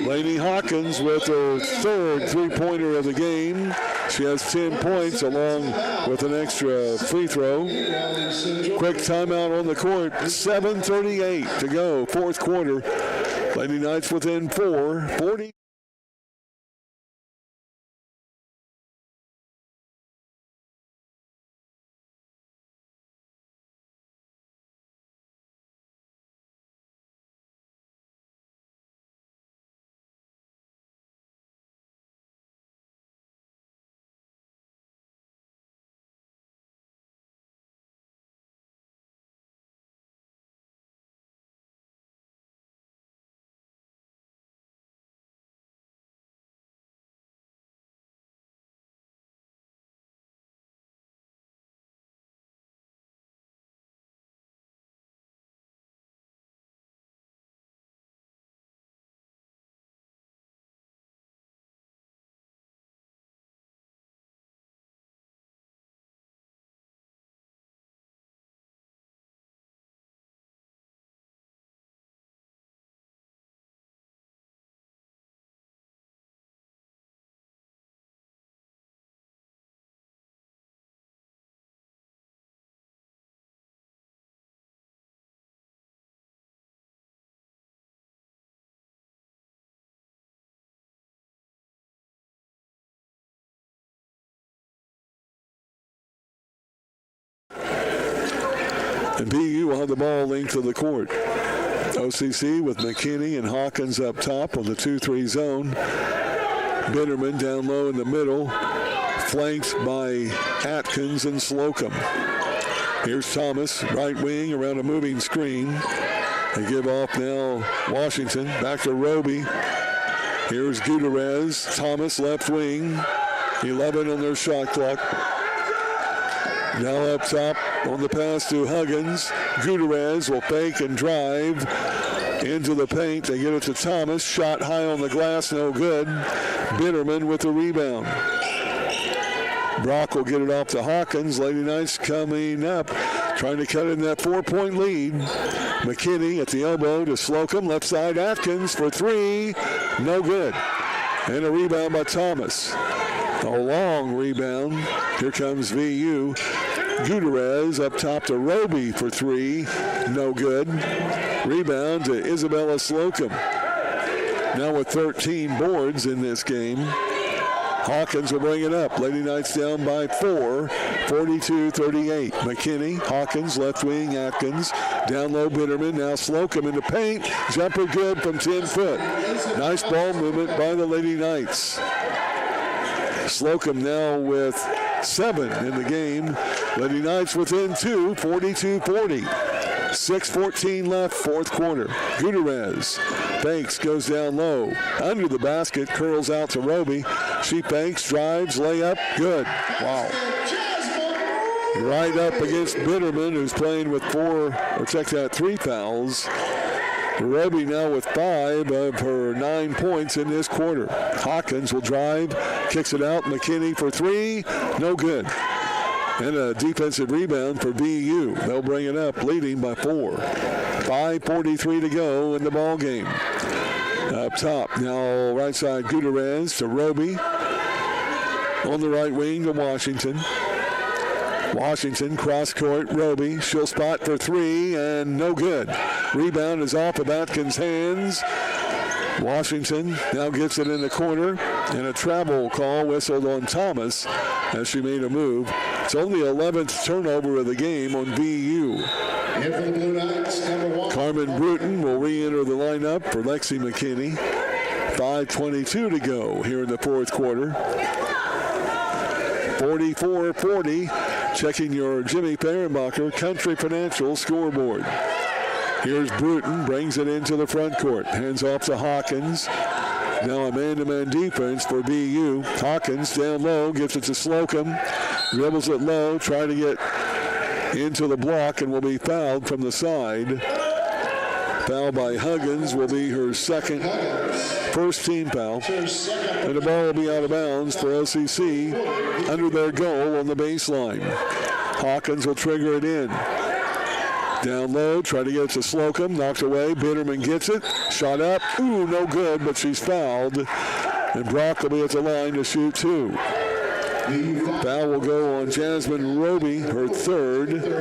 Lainey Hawkins with her 3rd three-pointer of the game. She has 10 points along with an extra free throw. Quick timeout on the court. 7:38 to go, 4th quarter. Lady Knights within 4, 40. And BU will have the ball length of the court. OCC with McKinney and Hawkins up top on the 2-3 zone. Bitterman down low in the middle, flanked by Atkins and Slocum. Here's Thomas, right wing around a moving screen. They give off now Washington, back to Roby. Here's Gutierrez, Thomas left wing, 11 on their shot clock. Now up top on the pass to Huggins. Gutierrez will fake and drive into the paint. They get it to Thomas. Shot high on the glass, no good. Bitterman with the rebound. Brock will get it off to Hawkins. Lady Knights coming up, trying to cut in that 4-point lead. McKinney at the elbow to Slocum. Left side, Atkins for 3. No good. And a rebound by Thomas. A long rebound. Here comes VU. Gutierrez up top to Roby for 3. No good. Rebound to Isabella Slocum. Now with 13 boards in this game. Hawkins will bring it up. Lady Knights down by 4, 42-38. McKinney, Hawkins, left wing, Atkins. Down low, Bitterman. Now Slocum in the paint. Jumper good from 10 foot. Nice ball movement by the Lady Knights. Slocum now with 7 in the game. Lady Knights within 2, 42-40. 6:14 left, 4th quarter. Gutierrez fakes, goes down low. Under the basket, curls out to Roby. She fakes, drives, layup, good. Wow. Right up against Bitterman, who's playing with 3 fouls. Roby now with 5 of her 9 points in this quarter. Hawkins will drive, kicks it out. McKinney for 3, no good. And a defensive rebound for VU. They'll bring it up, leading by 4. 5:43 to go in the ball game. Up top, now right side, Gutierrez to Roby. On the right wing to Washington. Washington, cross court, Roby. She'll spot for three, and no good. Rebound is off of Atkins' hands. Washington now gets it in the corner, and a travel call whistled on Thomas as she made a move. It's only 11th turnover of the game on VU. And for the Blue Knights, number 1. Carmen Bruton will re-enter the lineup for Lexi McKinney. 5:22 to go here in the fourth quarter. 44-40. Checking your Jimmy Fehrenbacher Country Financial scoreboard. Here's Bruton, brings it into the front court. Hands off to Hawkins. Now a man-to-man defense for BU. Hawkins down low, gives it to Slocum. Dribbles it low, trying to get into the block and will be fouled from the side. Foul by Huggins will be her first team foul. And the ball will be out of bounds for OCC under their goal on the baseline. Hawkins will trigger it in. Down low, try to get it to Slocum. Knocked away. Bitterman gets it. Shot up. Ooh, no good, but she's fouled. And Brock will be at the line to shoot two. Foul will go on Jasmine Roby, her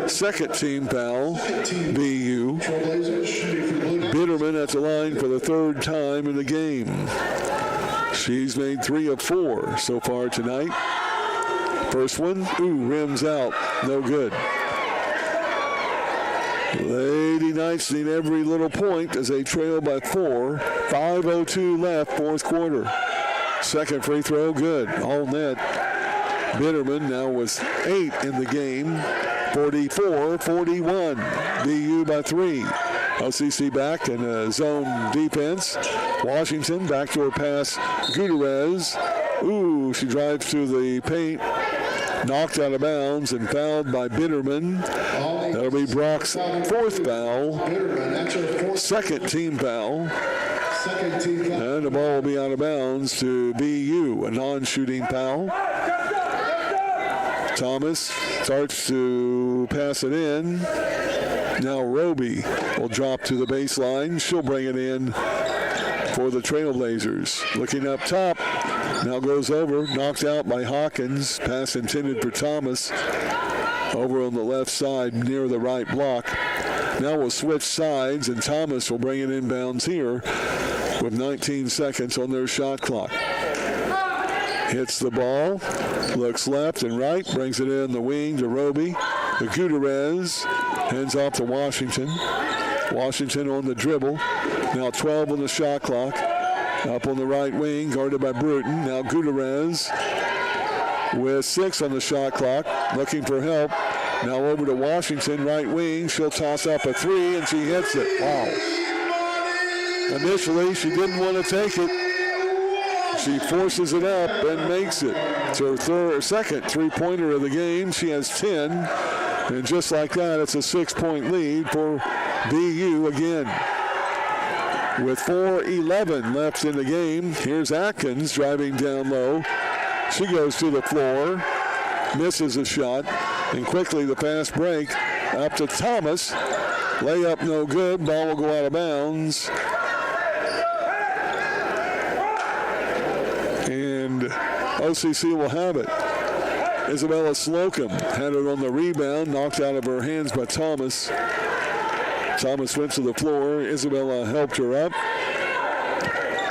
second team foul. BU. Bitterman at the line for the third time in the game. She's made 3 of 4 so far tonight. First one, rims out. No good. Lady Knights need every little point as they trail by 4. 5:02 left, fourth quarter. Second free throw, good. All net. Bitterman now with 8 in the game. 44-41. BU by 3. OCC back in a zone defense. Washington back to her pass. Gutierrez. Ooh, she drives through the paint. Knocked out of bounds and fouled by Bitterman. That'll be Brock's fourth foul. Second team foul. And the ball will be out of bounds to BU, a non-shooting foul. Thomas starts to pass it in. Now Roby will drop to the baseline. She'll bring it in for the Trailblazers. Looking up top. Now goes over, knocked out by Hawkins. Pass intended for Thomas. Over on the left side near the right block. Now we'll switch sides, and Thomas will bring it inbounds here with 19 seconds on their shot clock. Hits the ball, looks left and right, brings it in the wing to Roby. The Gutierrez hands off to Washington. Washington on the dribble. Now 12 on the shot clock. Up on the right wing, guarded by Bruton. Now Gutierrez with 6 on the shot clock, looking for help. Now over to Washington, right wing. She'll toss up a 3, and she hits it. Wow. Initially, she didn't want to take it. She forces it up and makes it. It's her second three-pointer of the game. She has 10. And just like that, it's a 6-point lead for BU again. With 4:11 left in the game, here's Atkins driving down low. She goes to the floor, misses a shot, and quickly the fast break up to Thomas. Layup no good, ball will go out of bounds. And OCC will have it. Isabella Slocum had it on the rebound, knocked out of her hands by Thomas. Thomas went to the floor. Isabella helped her up.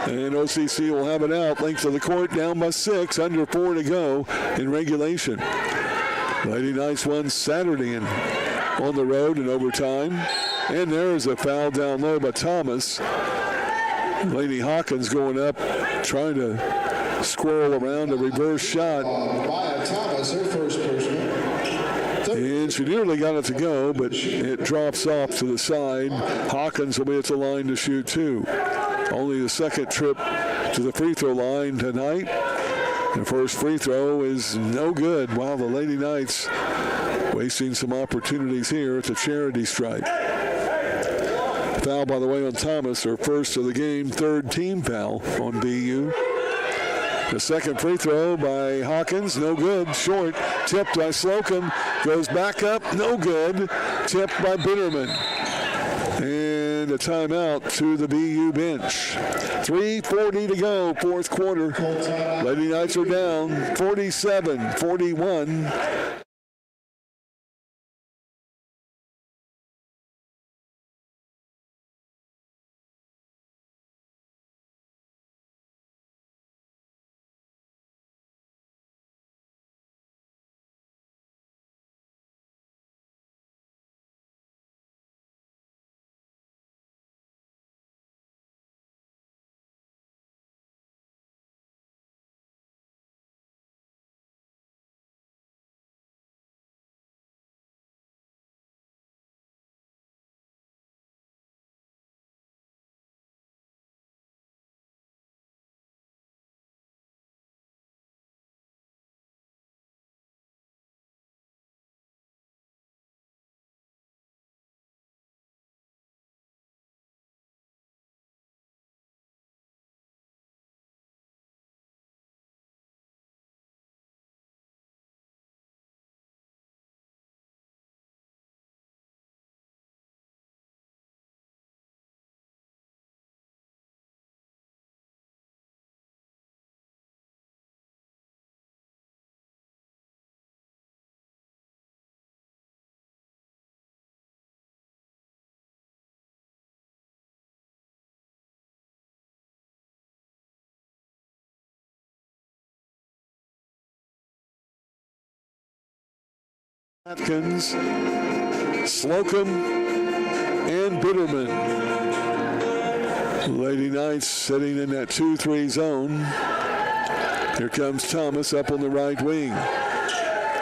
And OCC will have it out. Length of the court down by 6. Under 4 to go in regulation. Lady Knights won Saturday on the road in overtime. And there's a foul down low by Thomas. Lady Hawkins going up, trying to squirrel around a reverse shot. Thomas, her first personal. And she nearly got it to go, but it drops off to the side. Hawkins will be at the line to shoot 2. Only the second trip to the free throw line tonight. The first free throw is no good. Wow, the Lady Knights wasting some opportunities here at the charity stripe. Foul, by the way, on Thomas, her first of the game, third team foul on BU. The second free throw by Hawkins, no good, short. Tipped by Slocum, goes back up, no good. Tipped by Bitterman. And a timeout to the BU bench. 3:40 to go, fourth quarter. Lady Knights are down 47-41. Atkins, Slocum, and Bitterman. Lady Knights sitting in that 2-3 zone. Here comes Thomas up on the right wing.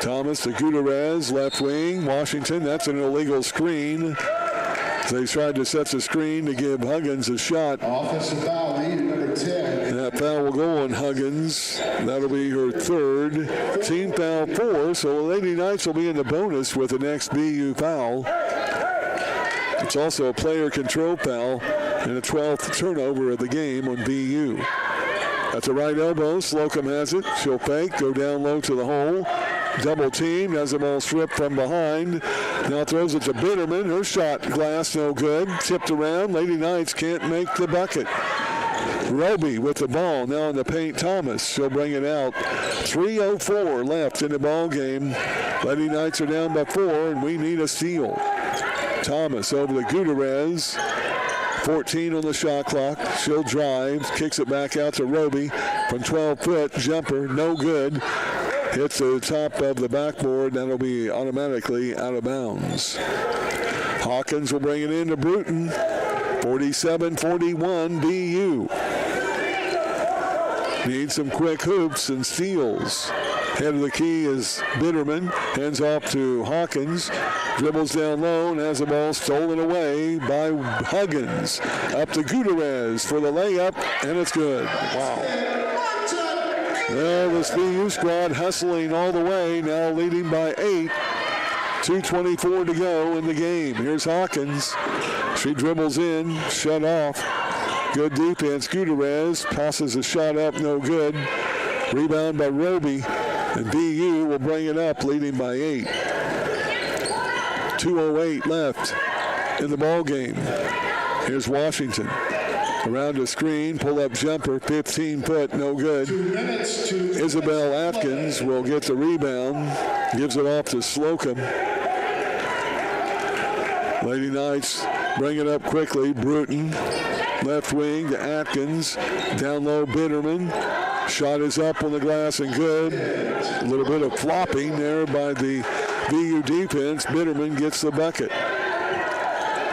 Thomas to Gutierrez, left wing. Washington, that's an illegal screen. They tried to set the screen to give Huggins a shot. Offensive foul, lead number 10. And that foul will go on Huggins. That'll be her third. Team foul 4, so Lady Knights will be in the bonus with the next BU foul. It's also a player control foul and a 12th turnover of the game on BU. At the right elbow, Slocum has it. She'll fake, go down low to the hole. Double team, has the ball stripped from behind. Now throws it to Bitterman. Her shot glass no good. Tipped around. Lady Knights can't make the bucket. Roby with the ball. Now in the paint, Thomas. She'll bring it out. 3:04 left in the ball game. Lady Knights are down by 4, and we need a steal. Thomas over to Gutierrez. 14 on the shot clock. She'll drive. Kicks it back out to Roby from 12-foot. Jumper, no good. Hits the top of the backboard. That'll be automatically out of bounds. Hawkins will bring it in to Bruton. 47-41 BU. Need some quick hoops and steals. Head of the key is Bitterman. Hands off to Hawkins. Dribbles down low and has the ball stolen away by Huggins. Up to Gutierrez for the layup, and it's good. Wow. Well, this BU squad hustling all the way, now leading by 8. 2:24 to go in the game. Here's Hawkins. She dribbles in, shut off. Good defense. Gutierrez passes a shot up, no good. Rebound by Roby, and BU will bring it up, leading by 8. 2:08 left in the ball game. Here's Washington. Around the screen, pull-up jumper, 15-foot, no good. Isabel Atkins will get the rebound, gives it off to Slocum. Lady Knights bring it up quickly. Bruton, left wing to Atkins. Down low, Bitterman. Shot is up on the glass and good. A little bit of flopping there by the BU defense. Bitterman gets the bucket.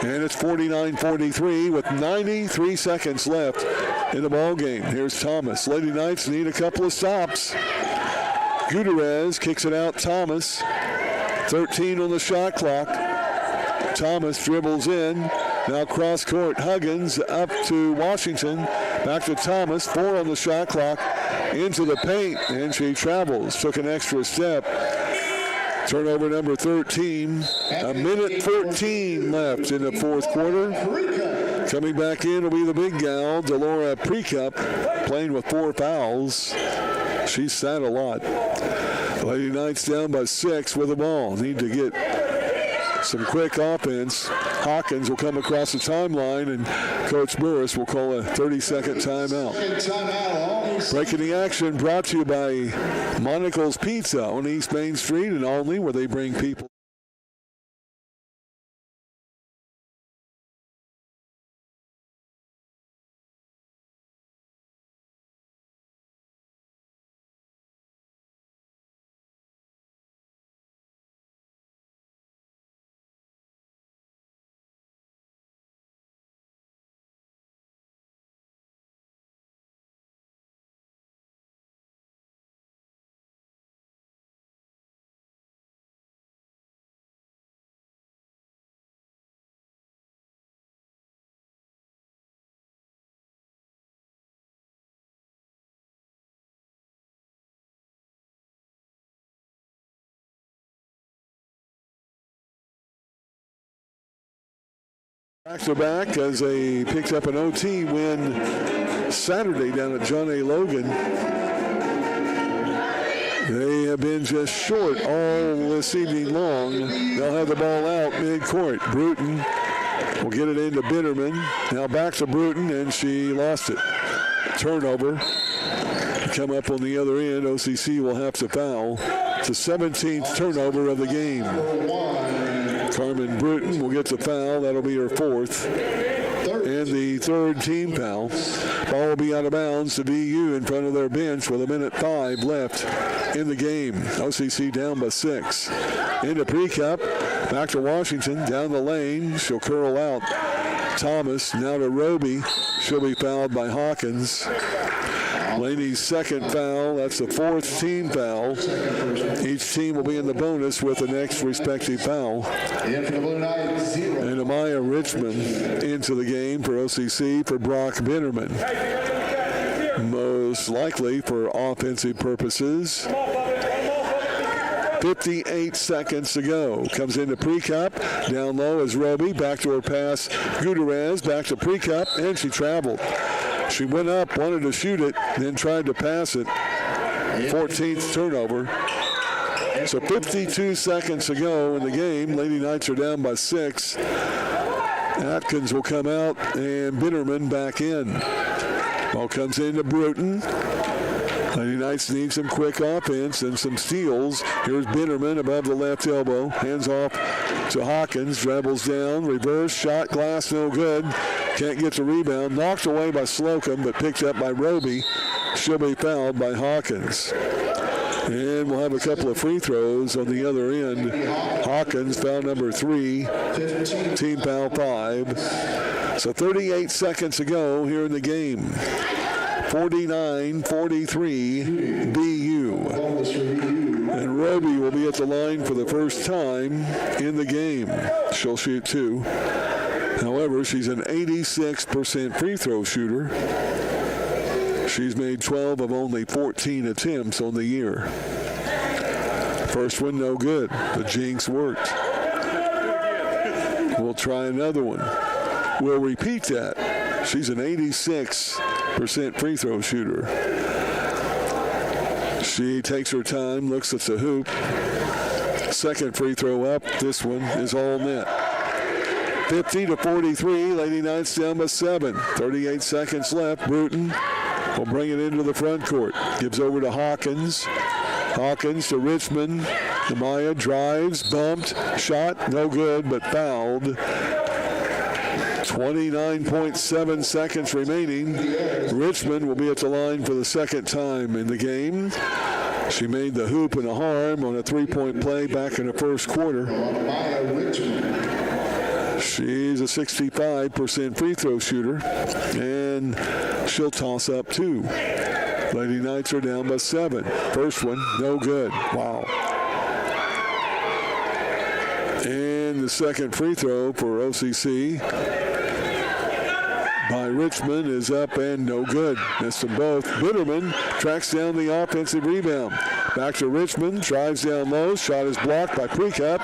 And it's 49-43 with 93 seconds left in the ball game. Here's Thomas. Lady Knights need a couple of stops. Gutierrez kicks it out. Thomas. 13 on the shot clock. Thomas dribbles in. Now cross court. Huggins up to Washington. Back to Thomas. 4 on the shot clock. Into the paint. And she travels. Took an extra step. Turnover number 13. A minute 14 left in the fourth quarter. Coming back in will be the big gal, Delora Prekup, playing with 4 fouls. She's sat a lot. Lady Knights down by 6 with the ball. Need to get some quick offense. Hawkins will come across the timeline, and Coach Burris will call a 30-second timeout. Breaking the action brought to you by Monocle's Pizza on East Main Street in Olney, where they bring people. Back-to-back as they picked up an OT win Saturday down at John A. Logan. They have been just short all this evening long. They'll have the ball out mid-court. Bruton will get it into Bitterman. Now back to Bruton, and she lost it. Turnover. Come up on the other end. OCC will have to foul. It's the 17th turnover of the game. Carmen Bruton will get the foul. That'll be her 4th. and the third team foul. Ball will be out of bounds to VU in front of their bench with 1:05 left in the game. OCC down by 6. Into pre-cup. Back to Washington. Down the lane. She'll curl out. Thomas now to Roby. She'll be fouled by Hawkins. Laney's second foul. That's the fourth team foul. Each team will be in the bonus with the next respective foul. And Amaya Richmond into the game for OCC for Brock Bitterman. Most likely for offensive purposes. 58 seconds to go. Comes into pre-cup. Down low is Roby. Back to her pass. Gutierrez back to pre-cup, and she traveled. She went up, wanted to shoot it, then tried to pass it. 14th turnover. So 52 seconds to go in the game. Lady Knights are down by 6. Atkins will come out, and Bitterman back in. Ball comes into Bruton. Lady Knights need some quick offense and some steals. Here's Bitterman above the left elbow. Hands off to Hawkins. Dribbles down. Reverse shot. Glass no good. Can't get the rebound. Knocked away by Slocum, but picked up by Roby. She'll be fouled by Hawkins. And we'll have a couple of free throws on the other end. Hawkins, foul number 3. Team foul 5. So 38 seconds to go here in the game. 49-43 BU. And Roby will be at the line for the first time in the game. She'll shoot 2. However, she's an 86% free throw shooter. She's made 12 of only 14 attempts on the year. First one, no good. The jinx worked. We'll try another one. We'll repeat that. She's an 86% free throw shooter. She takes her time, looks at the hoop. Second free throw up. This one is all net. 50-43. Lady Knights down by 7. 38 seconds left. Bruton will bring it into the front court. Gives over to Hawkins. Hawkins to Richmond. Amaya drives, bumped, shot, no good, but fouled. 29.7 seconds remaining. Richmond will be at the line for the second time in the game. She made the hoop and a harm on a three-point play back in the first quarter. She's a 65% free throw shooter, and she'll toss up 2. Lady Knights are down by 7. First one, no good. Wow. And the second free throw for OCC by Richmond is up and no good. Missed them both. Bitterman tracks down the offensive rebound. Back to Richmond, drives down low. Shot is blocked by Precup.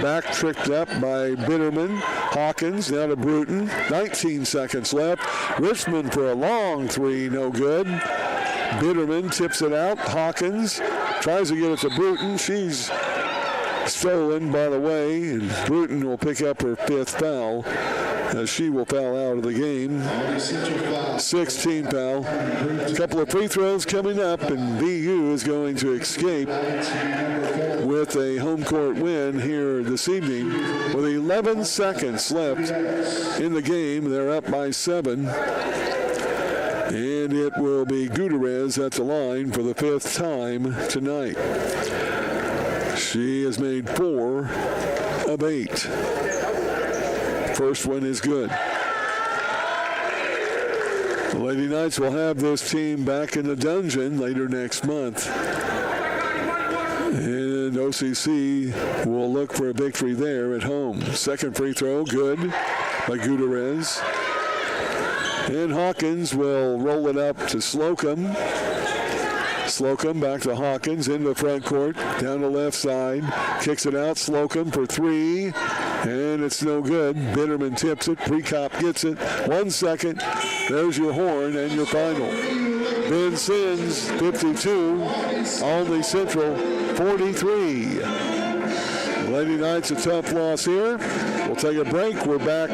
Back tricked up by Bitterman. Hawkins now to Bruton. 19 seconds left. Richmond for a long 3, no good. Bitterman tips it out. Hawkins tries to get it to Bruton. She's stolen by the way, and Bruton will pick up her 5th foul as she will foul out of the game. 16 foul. A couple of free throws coming up, and VU is going to escape with a home court win here this evening. With 11 seconds left in the game, they're up by 7. And it will be Gutierrez at the line for the 5th time tonight. She has made 4 of 8. First one is good. The Lady Knights will have this team back in the dungeon later next month. And OCC will look for a victory there at home. Second free throw, good by Gutierrez. And Hawkins will roll it up to Slocum. Slocum back to Hawkins into the front court, down the left side, kicks it out. Slocum for 3, and it's no good. Bitterman tips it. Precop gets it. 1 second. There's your horn and your final. Vincennes 52, Olney Central 43. Lady Knights a tough loss here. We'll take a break. We're back.